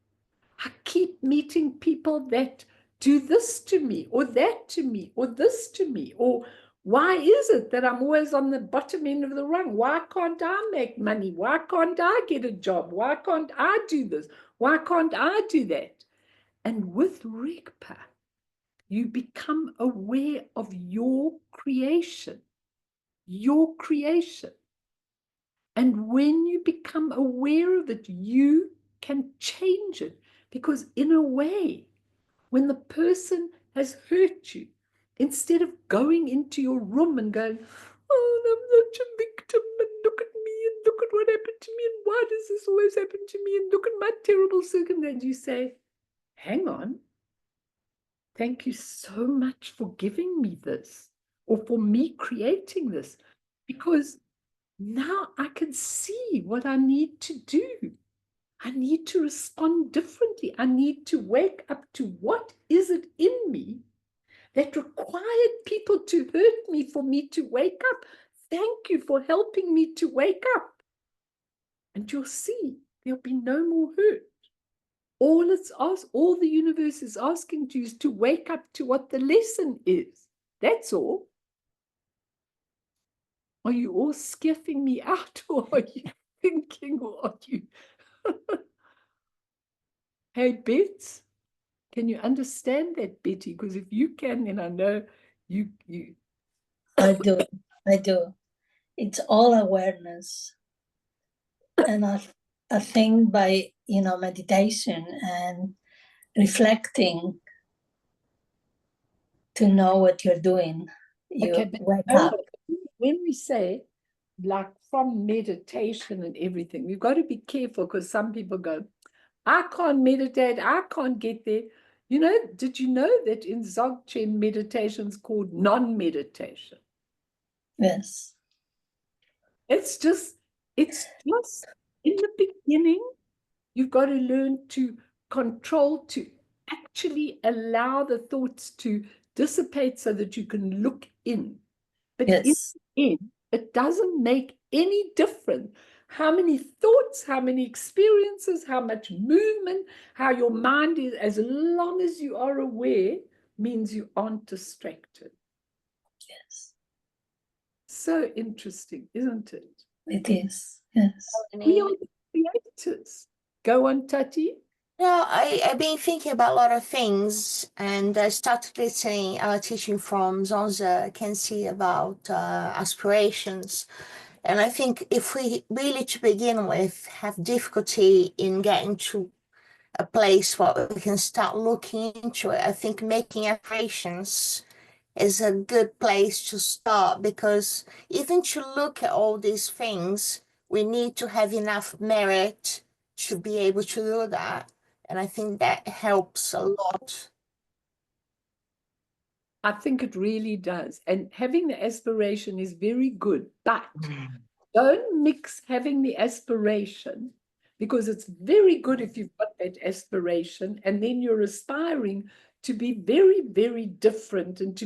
I keep meeting people that do this to me, or that to me, or this to me, or why is it that I'm always on the bottom end of the rung? Why can't I make money? Why can't I get a job? Why can't I do this? Why can't I do that? And with Rigpa, you become aware of your creation. Your creation. And when you become aware of it, you can change it. Because in a way, when the person has hurt you, instead of going into your room and going, oh, I'm such a victim, and look at me, and look at what happened to me, and why does this always happen to me, and look at my terrible circumstances, you say, hang on, thank you so much for giving me this, or for me creating this, because now I can see what I need to do. I need to respond differently. I need to wake up to what is it in me that required people to hurt me for me to wake up. Thank you for helping me to wake up. And you'll see there'll be no more hurt. All the universe is asking you is to wake up to what the lesson is. That's all. Are you all skiffing me out, or are you thinking, or are you? Hey, Bets, can you understand that, Betty? Because if you can, then I know you. I do. It's all awareness. And I think by, meditation and reflecting to know what you're doing, you Okay, but wake up. when we say, like, from meditation and everything, we've got to be careful, because some people go, I can't meditate, I can't get there. Did you know that in Dzogchen meditation is called non-meditation? Yes. It's just in the beginning, you've got to learn to control, to actually allow the thoughts to dissipate so that you can look in. But Yes. in it doesn't make any difference how many thoughts, how many experiences, how much movement, how your mind is, as long as you are aware, means you aren't distracted. Yes. So interesting, isn't it? It is. Yes. We are the creators. Go on, Tati. No, I've been thinking about a lot of things, and I started listening, teaching from Zonza Kensi about aspirations. And I think if we really, to begin with, have difficulty in getting to a place where we can start looking into it, I think making aspirations is a good place to start, because even to look at all these things, we need to have enough merit to be able to do that. And I think that helps a lot. I think it really does. And having the aspiration is very good, but don't mix having the aspiration, because it's very good if you've got that aspiration and then you're aspiring to be very, very different, and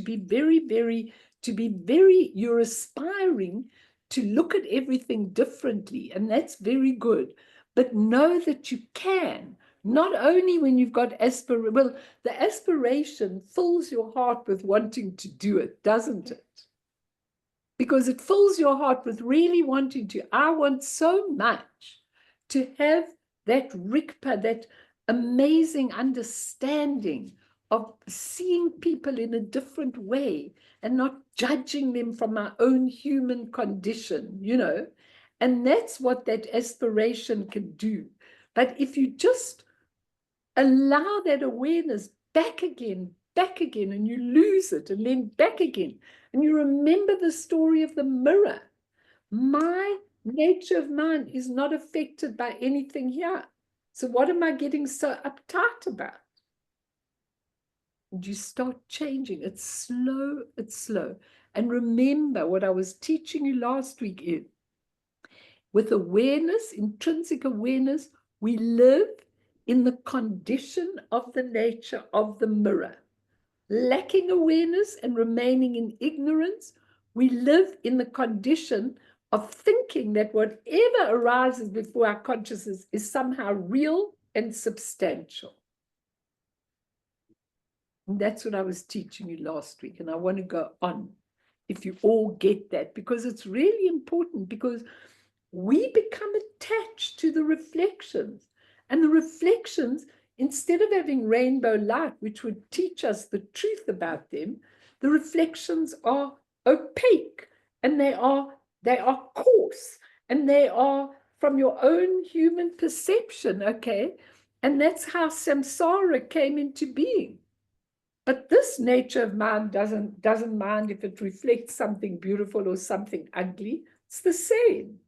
you're aspiring to look at everything differently. And that's very good. But know that you can. Not only when you've got the aspiration fills your heart with wanting to do it, doesn't it? Because it fills your heart with really wanting to. I want so much to have that rikpa, that amazing understanding of seeing people in a different way and not judging them from our own human condition, And that's what that aspiration can do. But if you just allow that awareness back again, and you lose it, and then back again, and you remember the story of the mirror. My nature of mind is not affected by anything here. So what am I getting so uptight about? And you start changing. It's slow, it's slow. And remember what I was teaching you last week is, with awareness, intrinsic awareness, we live in the condition of the nature of the mirror. Lacking awareness and remaining in ignorance, we live in the condition of thinking that whatever arises before our consciousness is somehow real and substantial. And that's what I was teaching you last week, and I want to go on, if you all get that, because it's really important, because we become attached to the reflections. And the reflections, instead of having rainbow light, which would teach us the truth about them, the reflections are opaque, and they are coarse, and they are from your own human perception, okay? And that's how samsara came into being. But this nature of mind doesn't mind if it reflects something beautiful or something ugly. It's the same.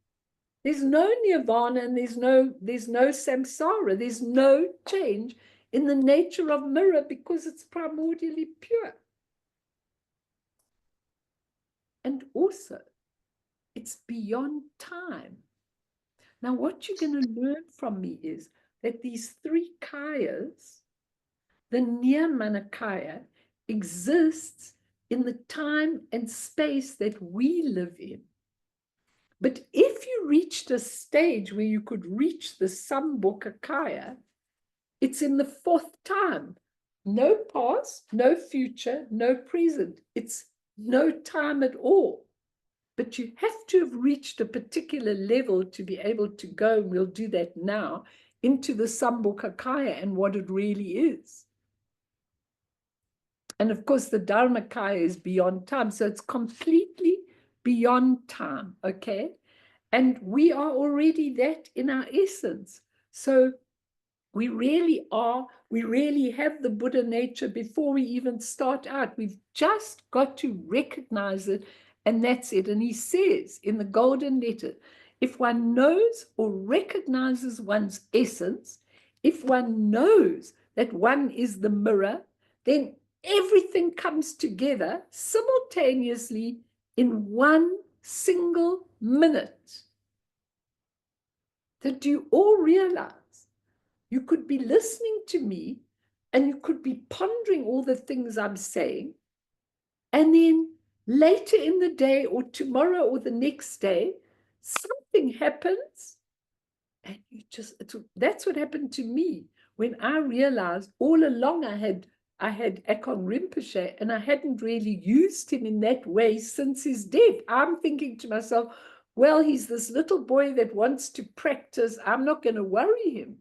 There's no nirvana, and there's no samsara. There's no change in the nature of mirror, because it's primordially pure. And also, it's beyond time. Now, what you're going to learn from me is, that these three kayas, the Nirmanakaya, exists in the time and space that we live in. But if you reached a stage where you could reach the Sambhogakaya, it's in the fourth time. No past, no future, no present. It's no time at all. But you have to have reached a particular level to be able to go, and we'll do that now, into the Sambhogakaya and what it really is. And of course, the Dharmakaya is beyond time. So it's completely beyond time, okay? And we are already that in our essence. So we really are, we really have the Buddha nature before we even start out. We've just got to recognize it, and that's it. And he says in the Golden Letter, if one knows or recognizes one's essence, if one knows that one is the mirror, then everything comes together simultaneously in one single minute. That you all realize you could be listening to me and you could be pondering all the things I'm saying, and then later in the day or tomorrow or the next day, something happens and you just, that's what happened to me when I realized all along I had Akon Rinpoche and I hadn't really used him in that way since his death. I'm thinking to myself, well, he's this little boy that wants to practice. I'm not going to worry him.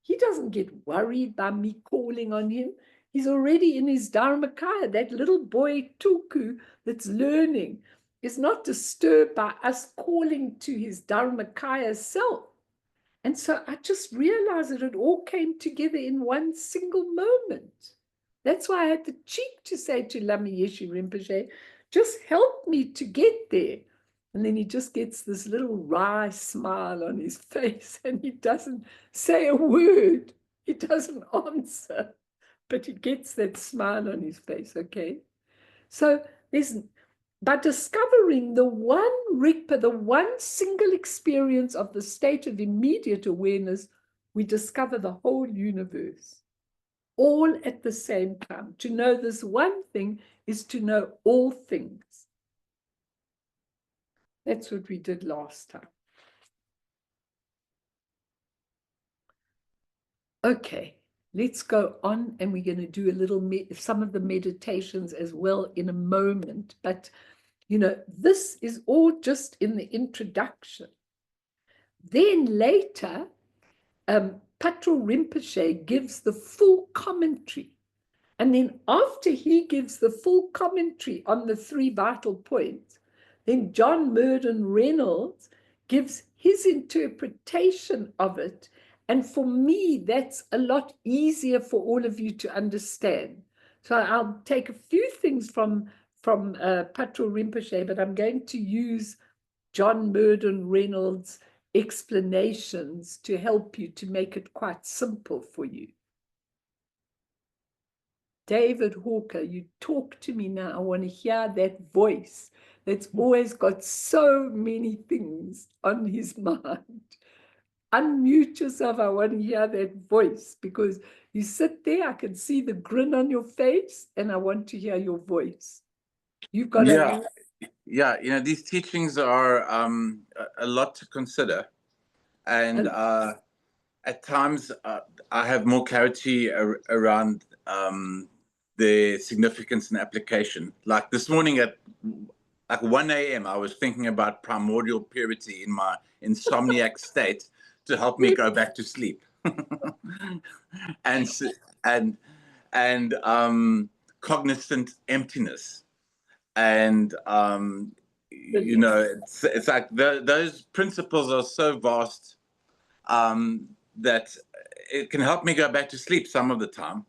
He doesn't get worried by me calling on him. He's already in his Dharmakaya. That little boy Tuku that's learning is not disturbed by us calling to his Dharmakaya self. And so I just realized that it all came together in one single moment. That's why I had the cheek to say to Lama Yeshe Rinpoche, just help me to get there. And then he just gets this little wry smile on his face and he doesn't say a word. He doesn't answer, but he gets that smile on his face, okay? So by discovering the one Rigpa, the one single experience of the state of immediate awareness, we discover the whole universe, all at the same time. To know this one thing is to know all things. That's what we did last time. Okay, let's go on, and we're going to do a little some of the meditations as well in a moment. But, you know, this is all just in the introduction. Then later, Patrul Rinpoche gives the full commentary. And then after he gives the full commentary on the 3 vital points, then John Murden Reynolds gives his interpretation of it. And for me, that's a lot easier for all of you to understand. So I'll take a few things from Patrul Rinpoche, but I'm going to use John Murden Reynolds' explanations to help you to make it quite simple for you. David Hawker, you talk to me now. I want to hear that voice that's always got so many things on his mind. Unmute yourself. I want to hear that voice because you sit there, I can see the grin on your face, and I want to hear your voice. You've got Yeah, you know, these teachings are a lot to consider. And at times I have more clarity around the significance and application. Like this morning at like 1 a.m., I was thinking about primordial purity in my insomniac state to help me go back to sleep. and cognizant emptiness. And you know, it's like those principles are so vast that it can help me go back to sleep some of the time.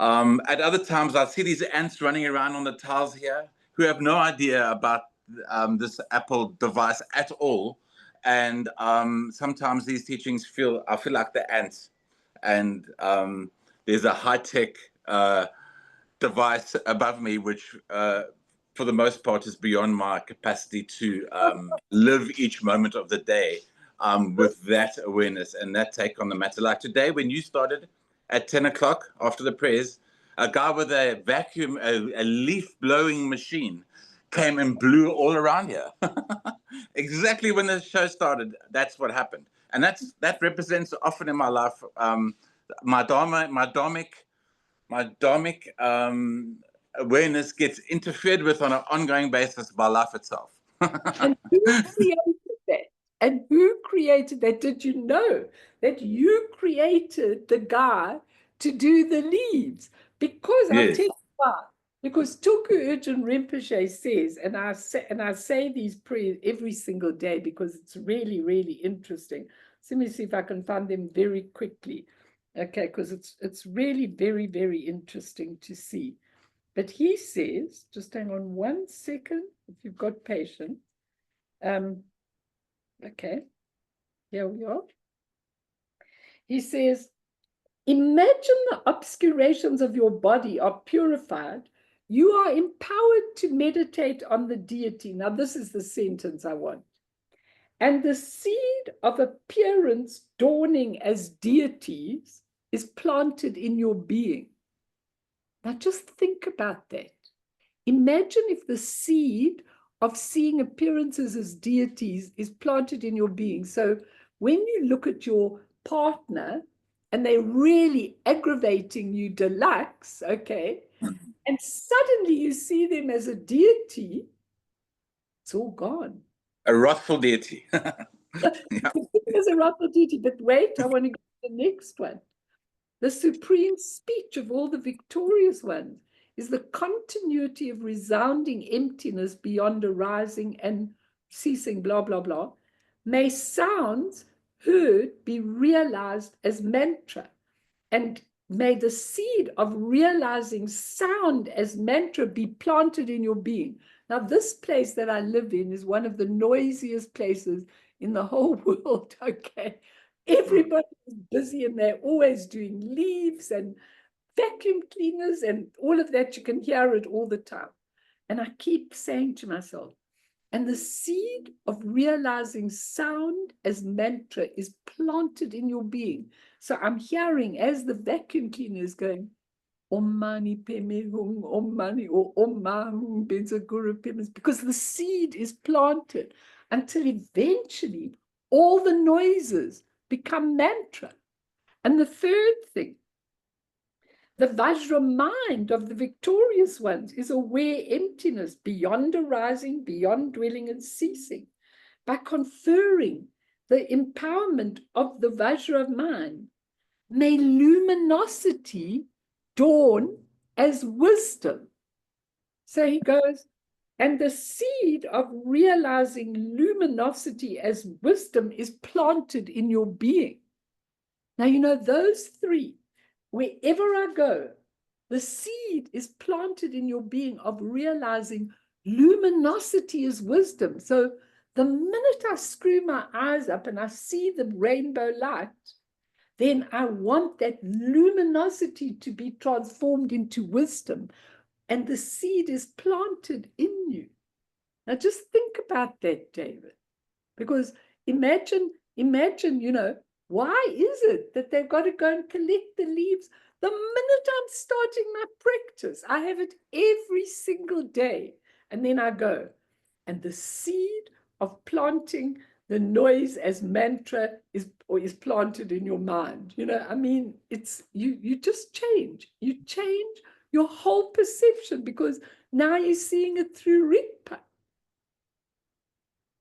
At other times, I see these ants running around on the tiles here who have no idea about this Apple device at all. And sometimes these teachings I feel like the ants. And there's a high-tech device above me, which for the most part is beyond my capacity to live each moment of the day. with that awareness and that take on the matter. Like today, when you started at 10 o'clock after the prayers, a guy with a vacuum, a leaf blowing machine came and blew all around here. Exactly when the show started, that's what happened. And that represents often in my life, my dharmic awareness gets interfered with on an ongoing basis by life itself. And who created that? And who created that? Did you know that you created the guy to do the leaves? Because I'll Yes. tell you why. Because Tulku Urgent Rinpoche says, and I say these prayers every single day because it's really, really interesting. So let me see if I can find them very quickly. Okay, because it's really very, very interesting to see. But he says, just hang on 1 second, if you've got patience. Okay, here we are. He says, imagine the obscurations of your body are purified. You are empowered to meditate on the deity. Now, this is the sentence I want. And the seed of appearance dawning as deities is planted in your being. Now, just think about that. Imagine if the seed of seeing appearances as deities is planted in your being. So when you look at your partner and they're really aggravating you deluxe, okay, and suddenly you see them as a deity, it's all gone. A wrathful deity. As a wrathful deity, but wait, I want to go to the next one. The supreme speech of all the victorious ones is the continuity of resounding emptiness beyond arising and ceasing, blah, blah, blah. May sounds heard be realized as mantra, and may the seed of realizing sound as mantra be planted in your being. Now, this place that I live in is one of the noisiest places in the whole world, okay? Everybody is busy and they're always doing leaves and vacuum cleaners and all of that. You can hear it all the time. And I keep saying to myself, and the seed of realizing sound as mantra is planted in your being. So I'm hearing as the vacuum cleaner is going, Om Mani Padme Hum, Om Mani, or Om Mahum Benza Guru Pemas, because the seed is planted until eventually all the noises become mantra. And the third thing, the Vajra mind of the victorious ones is aware emptiness beyond arising, beyond dwelling and ceasing. By conferring the empowerment of the Vajra mind, may luminosity dawn as wisdom. So he goes, and the seed of realizing luminosity as wisdom is planted in your being. Now, you know, those three, wherever I go, the seed is planted in your being of realizing luminosity is wisdom. So the minute I screw my eyes up and I see the rainbow light, then I want that luminosity to be transformed into wisdom. And the seed is planted in you. Now just think about that, David. Because imagine, you know, why is it that they've got to go and collect the leaves? The minute I'm starting my practice, I have it every single day. And then I go. And the seed of planting the noise as mantra is planted in your mind. You know, I mean, it's you just change. You change your whole perception because now you're seeing it through Rigpa.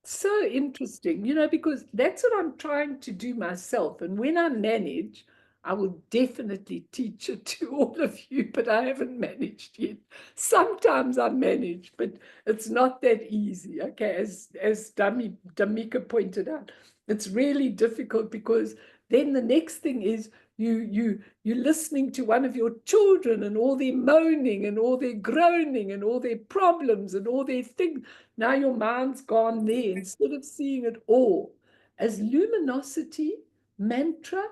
So interesting, you know, because that's what I'm trying to do myself. And when I manage, I will definitely teach it to all of you, but I haven't managed yet. Sometimes I manage, but it's not that easy. Okay, as Damika pointed out, it's really difficult because then the next thing is you're listening to one of your children and all their moaning and all their groaning and all their problems and all their things. Now your mind's gone there instead of seeing it all as luminosity, mantra,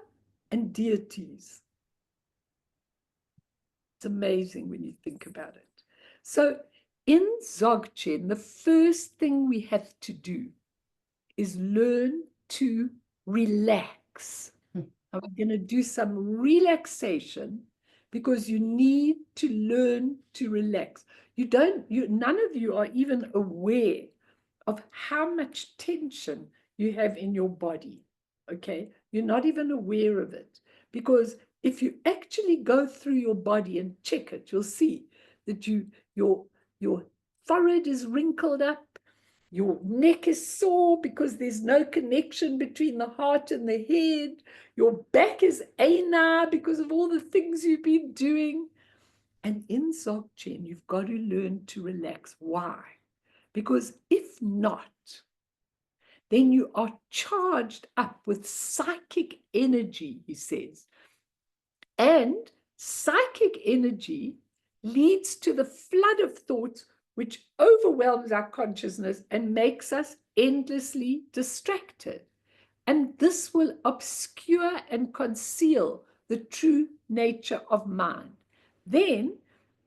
and deities. It's amazing when you think about it. So in Dzogchen, the first thing we have to do is learn to relax. And we're going to do some relaxation because you need to learn to relax. None of you are even aware of how much tension you have in your body. Okay, you're not even aware of it, because if you actually go through your body and check it, you'll see that your forehead is wrinkled up, your neck is sore because there's no connection between the heart and the head, your back is ana because of all the things you've been doing. And in Dzogchen, you've got to learn to relax. Why? Because if not, then you are charged up with psychic energy, he says. And psychic energy leads to the flood of thoughts which overwhelms our consciousness and makes us endlessly distracted. And this will obscure and conceal the true nature of mind. Then,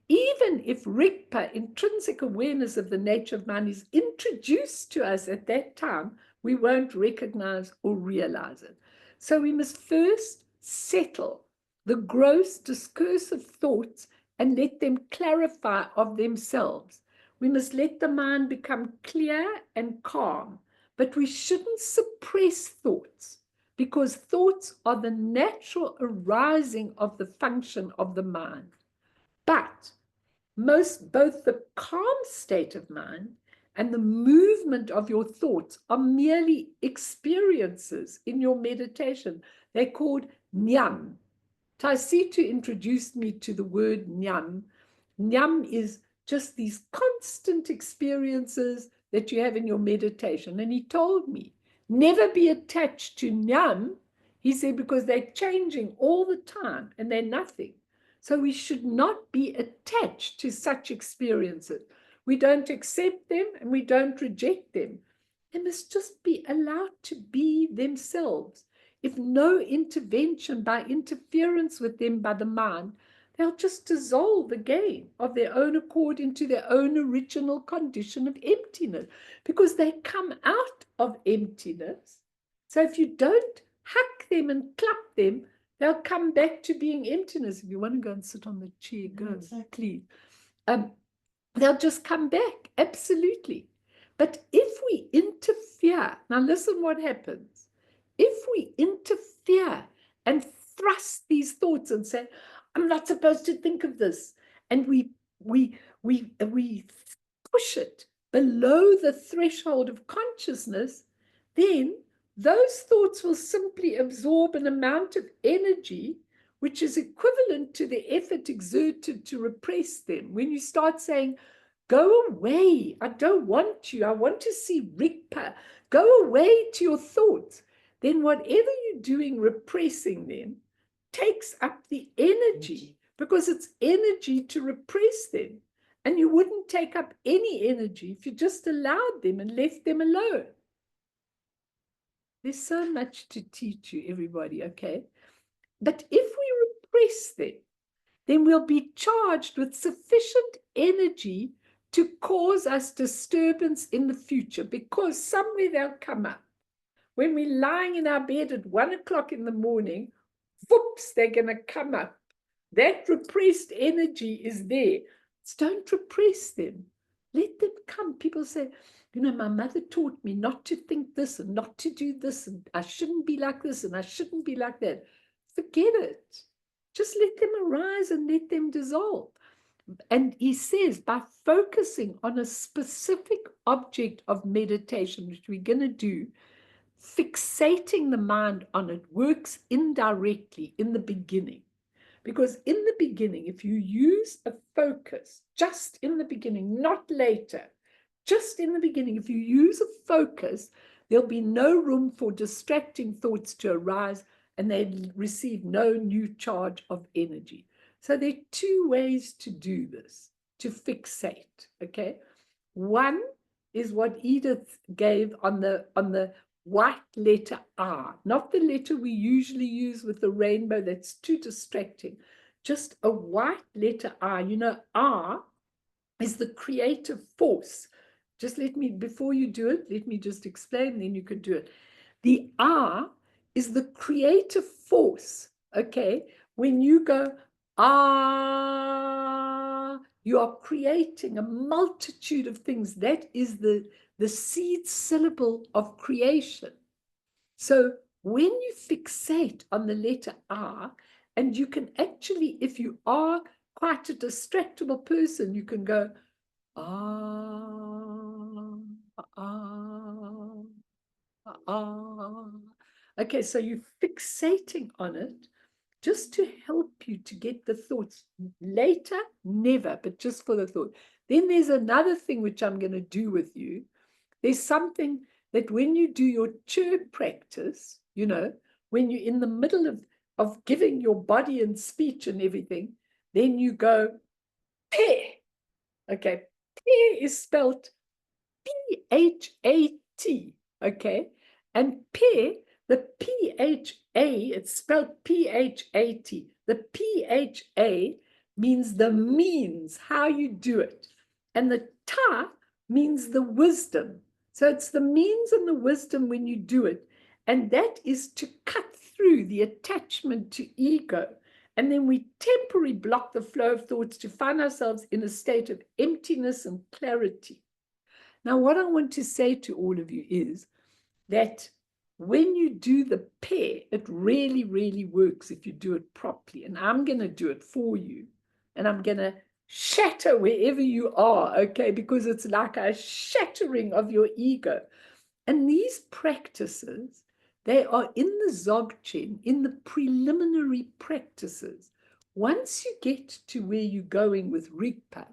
even if Rigpa, intrinsic awareness of the nature of mind, is introduced to us at that time, we won't recognize or realize it. So we must first settle the gross discursive thoughts and let them clarify of themselves. We must let the mind become clear and calm, but we shouldn't suppress thoughts, because thoughts are the natural arising of the function of the mind. But both the calm state of mind and the movement of your thoughts are merely experiences in your meditation. They're called nyam. Taisitu introduced me to the word nyam. Nyam is just these constant experiences that you have in your meditation. And he told me, never be attached to nyam. He said, because they're changing all the time and they're nothing. So we should not be attached to such experiences. We don't accept them and we don't reject them. They must just be allowed to be themselves. If no intervention by interference with them by the mind, they'll just dissolve again of their own accord into their own original condition of emptiness, because they come out of emptiness. So if you don't hack them and clap them, they'll come back to being emptiness. If you want to go and sit on the chair, go, please. They'll just come back, absolutely. But if we interfere, now listen what happens. If we interfere and thrust these thoughts and say, I'm not supposed to think of this, and we push it below the threshold of consciousness, then those thoughts will simply absorb an amount of energy which is equivalent to the effort exerted to repress them. When you start saying, go away, I don't want you, I want to see Rigpa, go away to your thoughts, then whatever you're doing repressing them takes up the energy, because it's energy to repress them. And you wouldn't take up any energy if you just allowed them and left them alone. There's so much to teach you, everybody, okay? But if we repress them, then we'll be charged with sufficient energy to cause us disturbance in the future, because somewhere they'll come up. When we're lying in our bed at 1 o'clock in the morning, whoops, they're going to come up. That repressed energy is there. So don't repress them. Let them come. People say, you know, my mother taught me not to think this and not to do this, and I shouldn't be like this and I shouldn't be like that. Forget it. Just let them arise and let them dissolve. And he says, by focusing on a specific object of meditation, which we're going to do, fixating the mind on it works indirectly in the beginning. Because in the beginning, if you use a focus, just in the beginning, not later, just in the beginning, if you use a focus, there'll be no room for distracting thoughts to arise, and they receive no new charge of energy. So there are two ways to do this, to fixate, okay? One is what Edith gave on the white letter R, not the letter we usually use with the rainbow, that's too distracting. Just a white letter R. You know, R is the creative force. Just let me, before you do it, let me just explain, then you could do it. The ah is the creative force, okay? When you go ah, you are creating a multitude of things. That is the seed syllable of creation. So when you fixate on the letter ah, and you can actually, if you are quite a distractible person, you can go ah, ah, ah. Okay, so you're fixating on it just to help you to get the thoughts. Later, never, but just for the thought. Then there's another thing which I'm going to do with you. There's something that when you do your chirp practice, you know, when you're in the middle of giving your body and speech and everything, then you go, pe. Okay, pe is spelled P-H-A-T, okay? And pe, the P-H-A, it's spelled P-H-A-T. The P-H-A means the means, how you do it. And the ta means the wisdom. So it's the means and the wisdom when you do it. And that is to cut through the attachment to ego. And then we temporarily block the flow of thoughts to find ourselves in a state of emptiness and clarity. Now, what I want to say to all of you is that when you do the pair, it really, really works if you do it properly. And I'm going to do it for you. And I'm going to shatter wherever you are, okay? Because it's like a shattering of your ego. And these practices, they are in the Dzogchen, in the preliminary practices. Once you get to where you're going with Rigpa,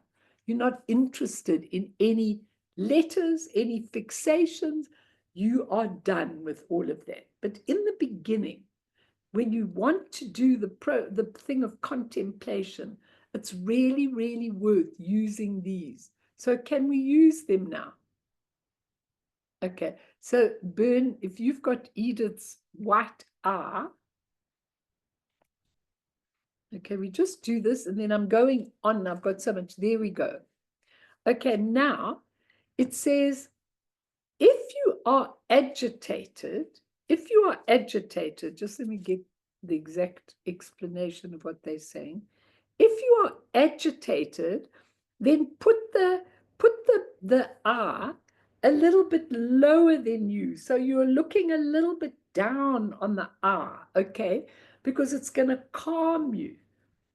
you're not interested in any letters, any fixations. You are done with all of that. But in the beginning, when you want to do the thing of contemplation, it's really, really worth using these. So can we use them now? Okay, so Bern, if you've got Edith's white eye, okay, we just do this and then I'm going on. I've got so much. There we go. Okay, now it says, if you are agitated, just let me get the exact explanation of what they're saying. If you are agitated, then put the eye a little bit lower than you. So you're looking a little bit down on the eye, okay? Because it's going to calm you.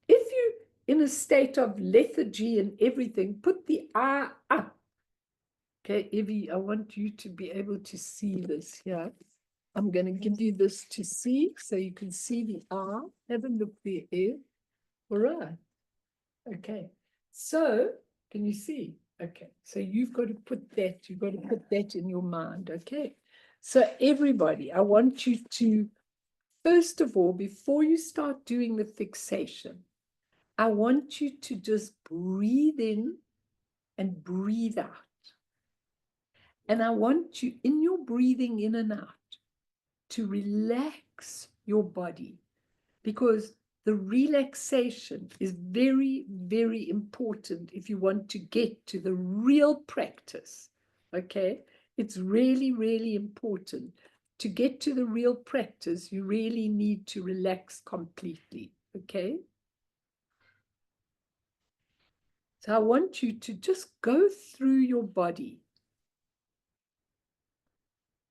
If you're in a state of lethargy and everything, put the eye up. Okay, Evie, I want you to be able to see this here. I'm going to give you this to see so you can see the eye. Have a look there, Eve. All right. Okay. So, can you see? Okay. So you've got to put that in your mind. Okay. So everybody, I want you to, first of all, before you start doing the fixation, I want you to just breathe in and breathe out. And I want you, in your breathing in and out, to relax your body, because the relaxation is very, very important if you want to get to the real practice, okay? It's really, really important. To get to the real practice, you really need to relax completely, okay? So I want you to just go through your body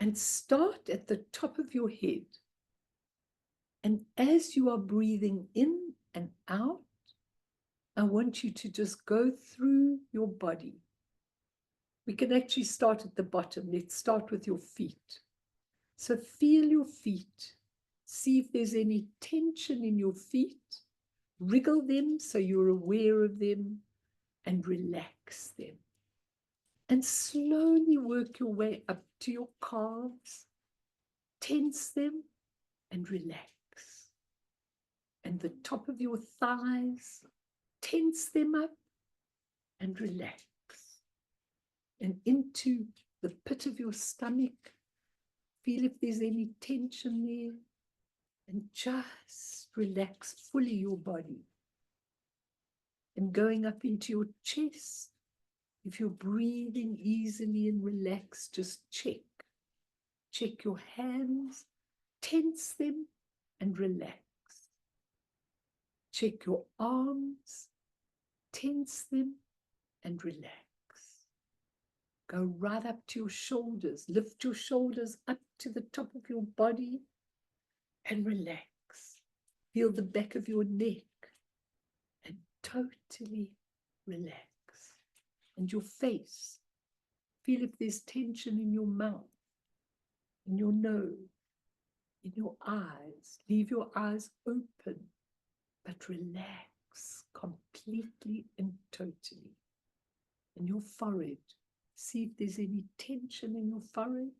and start at the top of your head. And as you are breathing in and out, I want you to just go through your body. We can actually start at the bottom. Let's start with your feet. So feel your feet. See if there's any tension in your feet. Wriggle them so you're aware of them and relax them. And slowly work your way up to your calves. Tense them and relax. And the top of your thighs, tense them up and relax. And into the pit of your stomach, feel if there's any tension there, and just relax fully your body. And going up into your chest, if you're breathing easily and relaxed, just check check your hands, tense them and relax. Check your arms, tense them and relax. Go right up to your shoulders. Lift your shoulders up to the top of your body and relax. Feel the back of your neck and totally relax. And your face. Feel if there's tension in your mouth, in your nose, in your eyes. Leave your eyes open, but relax completely and totally. And your forehead. See if there's any tension in your forehead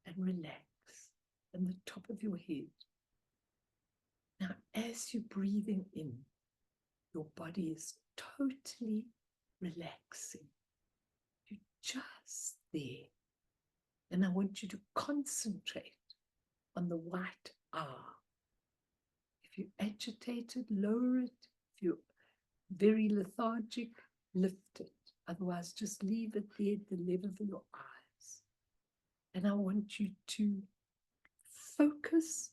and relax. And the top of your head. Now, as you're breathing in, your body is totally relaxing. You're just there. And I want you to concentrate on the white R. If you're agitated, lower it. If you're very lethargic, lift it. Otherwise, just leave it there at the level of your eyes. And I want you to focus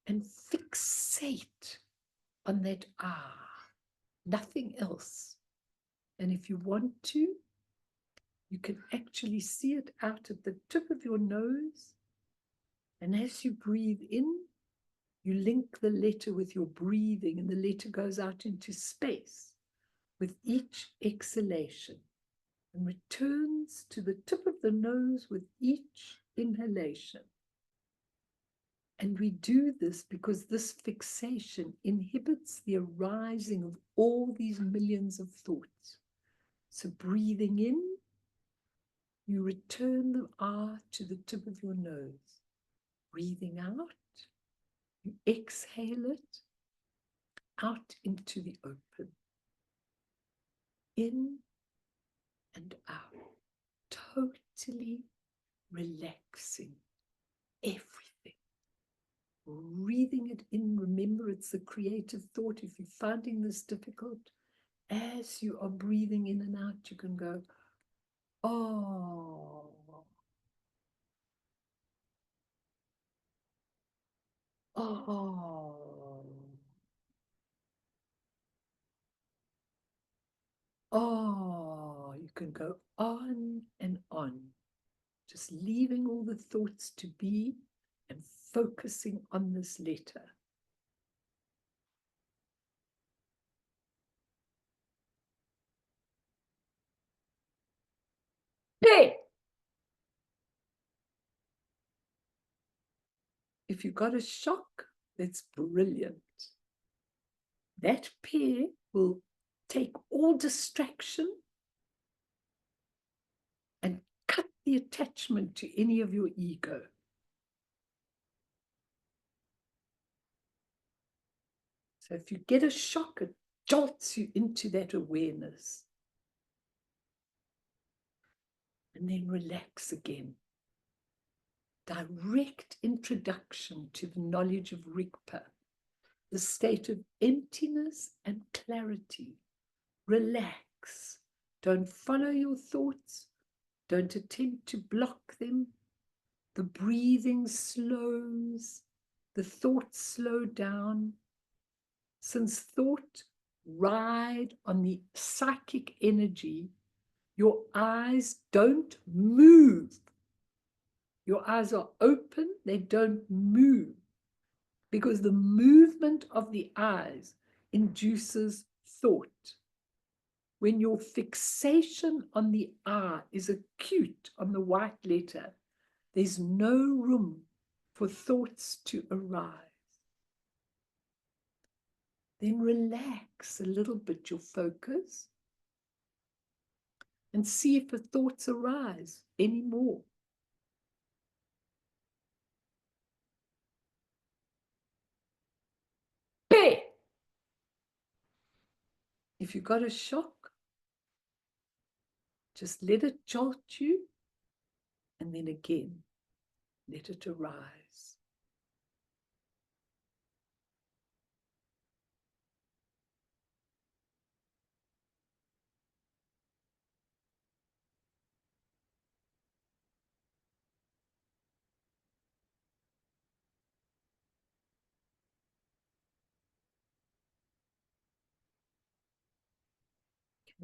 and fixate on that R, nothing else. And if you want to, you can actually see it out at the tip of your nose. And as you breathe in, you link the letter with your breathing, and the letter goes out into space with each exhalation and returns to the tip of the nose with each inhalation. And we do this because this fixation inhibits the arising of all these millions of thoughts. So breathing in, you return the R to the tip of your nose. Breathing out, you exhale it out into the open. In and out, totally relaxing everything. Breathing it in, remember it's the creative thought. If you're finding this difficult, as you are breathing in and out, you can go, oh, oh, oh. You can go on and on, just leaving all the thoughts to be and focusing on this letter. Hey! If you got a shock, that's brilliant. That pair will take all distraction and cut the attachment to any of your ego. So if you get a shock, it jolts you into that awareness. And then relax again. Direct introduction to the knowledge of Rigpa, the state of emptiness and clarity. Relax. Don't follow your thoughts. Don't attempt to block them. The breathing slows. The thoughts slow down. Since thought ride on the psychic energy, your eyes don't move. Your eyes are open, they don't move, because the movement of the eyes induces thought. When your fixation on the eye is acute on the white letter, there's no room for thoughts to arise. Then relax a little bit your focus and see if the thoughts arise anymore. Hey! If you got a shock, just let it jolt you, and then again, let it arise.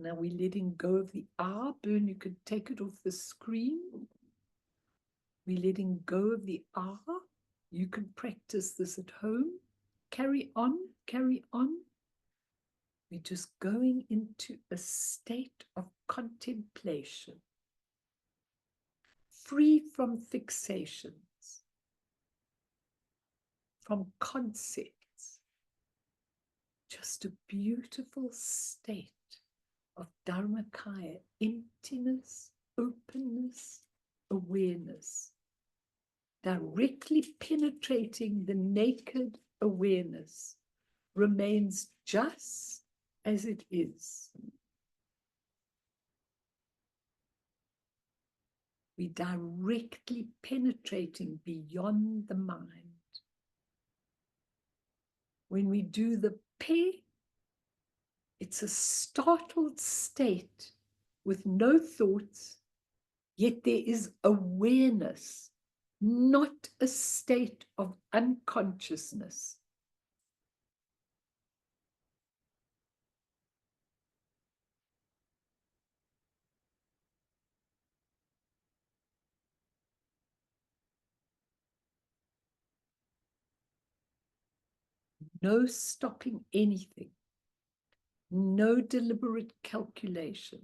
Now we're letting go of the R. Burn, you could take it off the screen. We're letting go of the R. You can practice this at home. Carry on, carry on. We're just going into a state of contemplation, free from fixations, from concepts. Just a beautiful state of Dharmakaya, emptiness, openness, awareness, directly penetrating the naked awareness, remains just as it is. We directly penetrating beyond the mind. When we do the pe, it's a startled state with no thoughts, yet there is awareness, not a state of unconsciousness. No stopping anything, no deliberate calculation.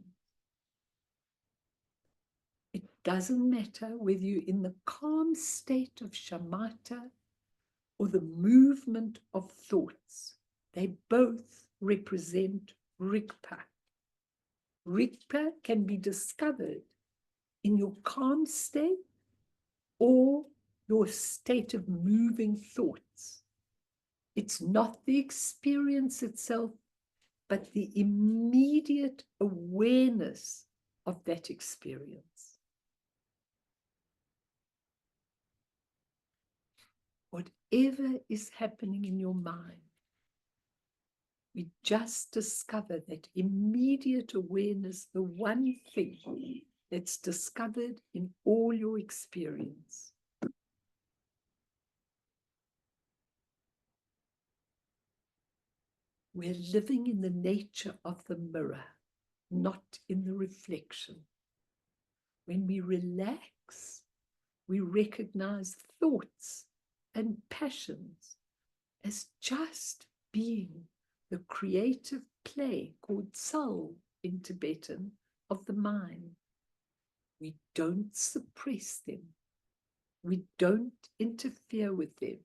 It doesn't matter whether you're in the calm state of shamatha or the movement of thoughts. They both represent rigpa. Rigpa can be discovered in your calm state or your state of moving thoughts. It's not the experience itself, but the immediate awareness of that experience. Whatever is happening in your mind, we just discover that immediate awareness, the one thing that's discovered in all your experience. We're living in the nature of the mirror, not in the reflection. When we relax, we recognize thoughts and passions as just being the creative play called soul in Tibetan of the mind. We don't suppress them. We don't interfere with them.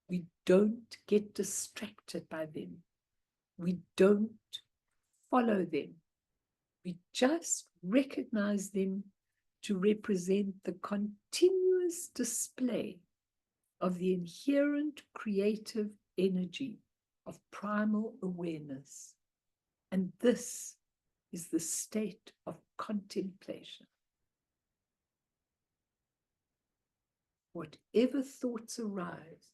We don't get distracted by them. We don't follow them. We just recognize them to represent the continuous display of the inherent creative energy of primal awareness. And this is the state of contemplation. Whatever thoughts arise,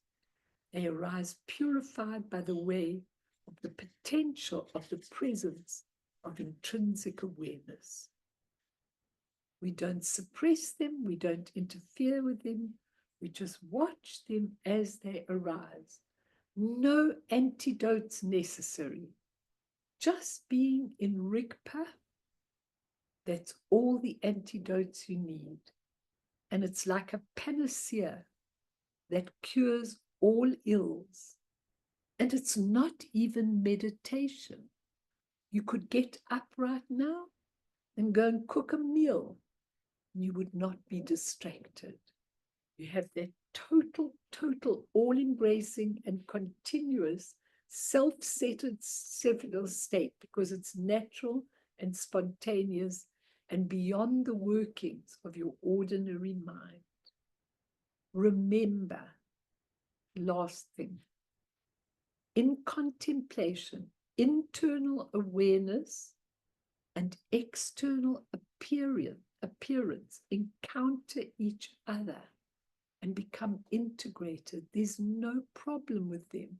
they arise purified by the way of the potential of the presence of intrinsic awareness. We don't suppress them, we don't interfere with them, we just watch them as they arise. No antidotes necessary. Just being in Rigpa, that's all the antidotes you need. And it's like a panacea that cures all ills. And it's not even meditation. You could get up right now and go and cook a meal. You would not be distracted. You have that total, all-embracing and continuous self-centered state because it's natural and spontaneous and beyond the workings of your ordinary mind. Remember, last thing, in contemplation, internal awareness and external appearance encounter each other and become integrated. There's no problem with them.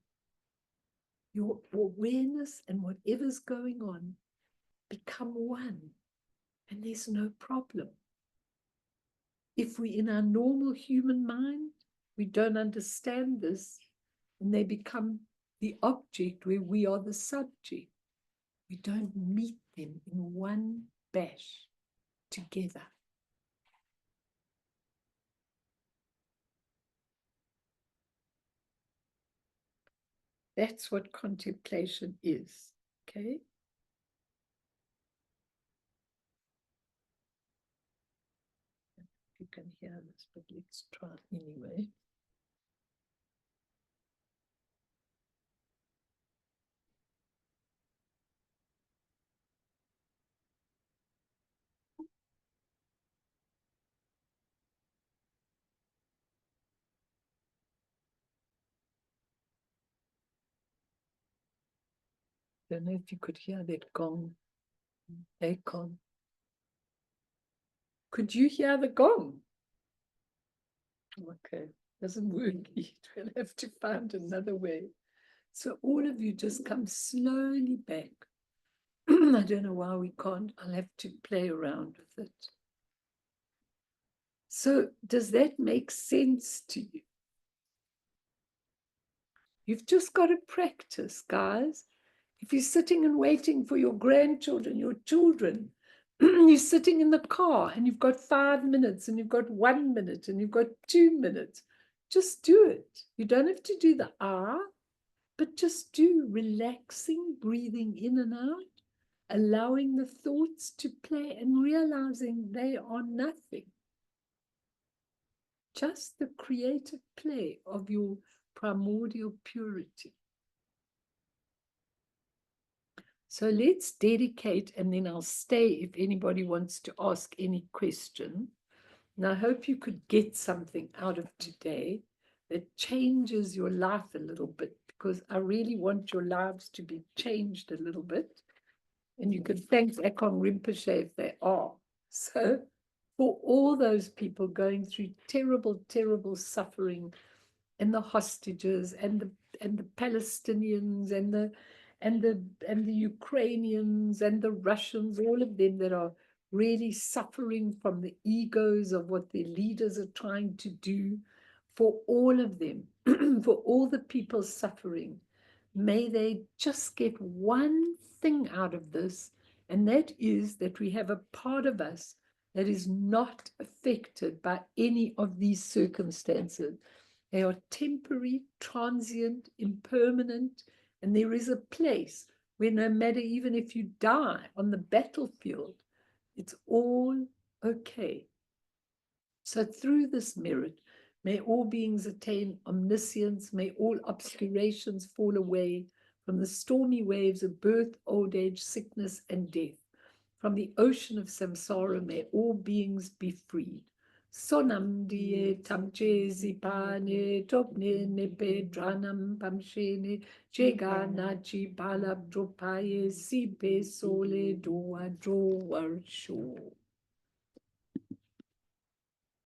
Your awareness and whatever's going on become one, and there's no problem. If we, in our normal human mind, we don't understand this, and they become the object where we are the subject. We don't meet them in one bash together. That's what contemplation is, okay? You can hear this, but let's try anyway. Don't know if you could hear that gong. Hey, gong. Could you hear the gong? Okay, doesn't work yet. We'll have to find another way. So all of you just come slowly back. I don't know why we can't. I'll have to play around with it. So does that make sense to you? You've just got to practice, guys. If you're sitting and waiting for your grandchildren, your children, you're sitting in the car and you've got 5 minutes and you've got 1 minute and you've got 2 minutes, just do it. You don't have to do the hour, but just do relaxing, breathing in and out, allowing the thoughts to play and realizing they are nothing. Just the creative play of your primordial purity. So let's dedicate, and then I'll stay if anybody wants to ask any question. And I hope you could get something out of today that changes your life a little bit, because I really want your lives to be changed a little bit. And you can thank Ekong Rinpoche if they are. So for all those people going through terrible, terrible suffering, and the hostages and the Palestinians and the Ukrainians and the Russians, all of them that are really suffering from the egos of what their leaders are trying to do, for all of them, for all the people suffering, may they just get one thing out of this, and that is that we have a part of us that is not affected by any of these circumstances. They are temporary, transient, impermanent, and there is a place where no matter, even if you die on the battlefield, it's all okay. So through this merit, may all beings attain omniscience, may all obscurations fall away from the stormy waves of birth, old age, sickness, and death. From the ocean of samsara, may all beings be freed. Sonam die tamche zipane topne nepe dranam pamshene jegana chi balab dropaye sipe sole doa droar sho.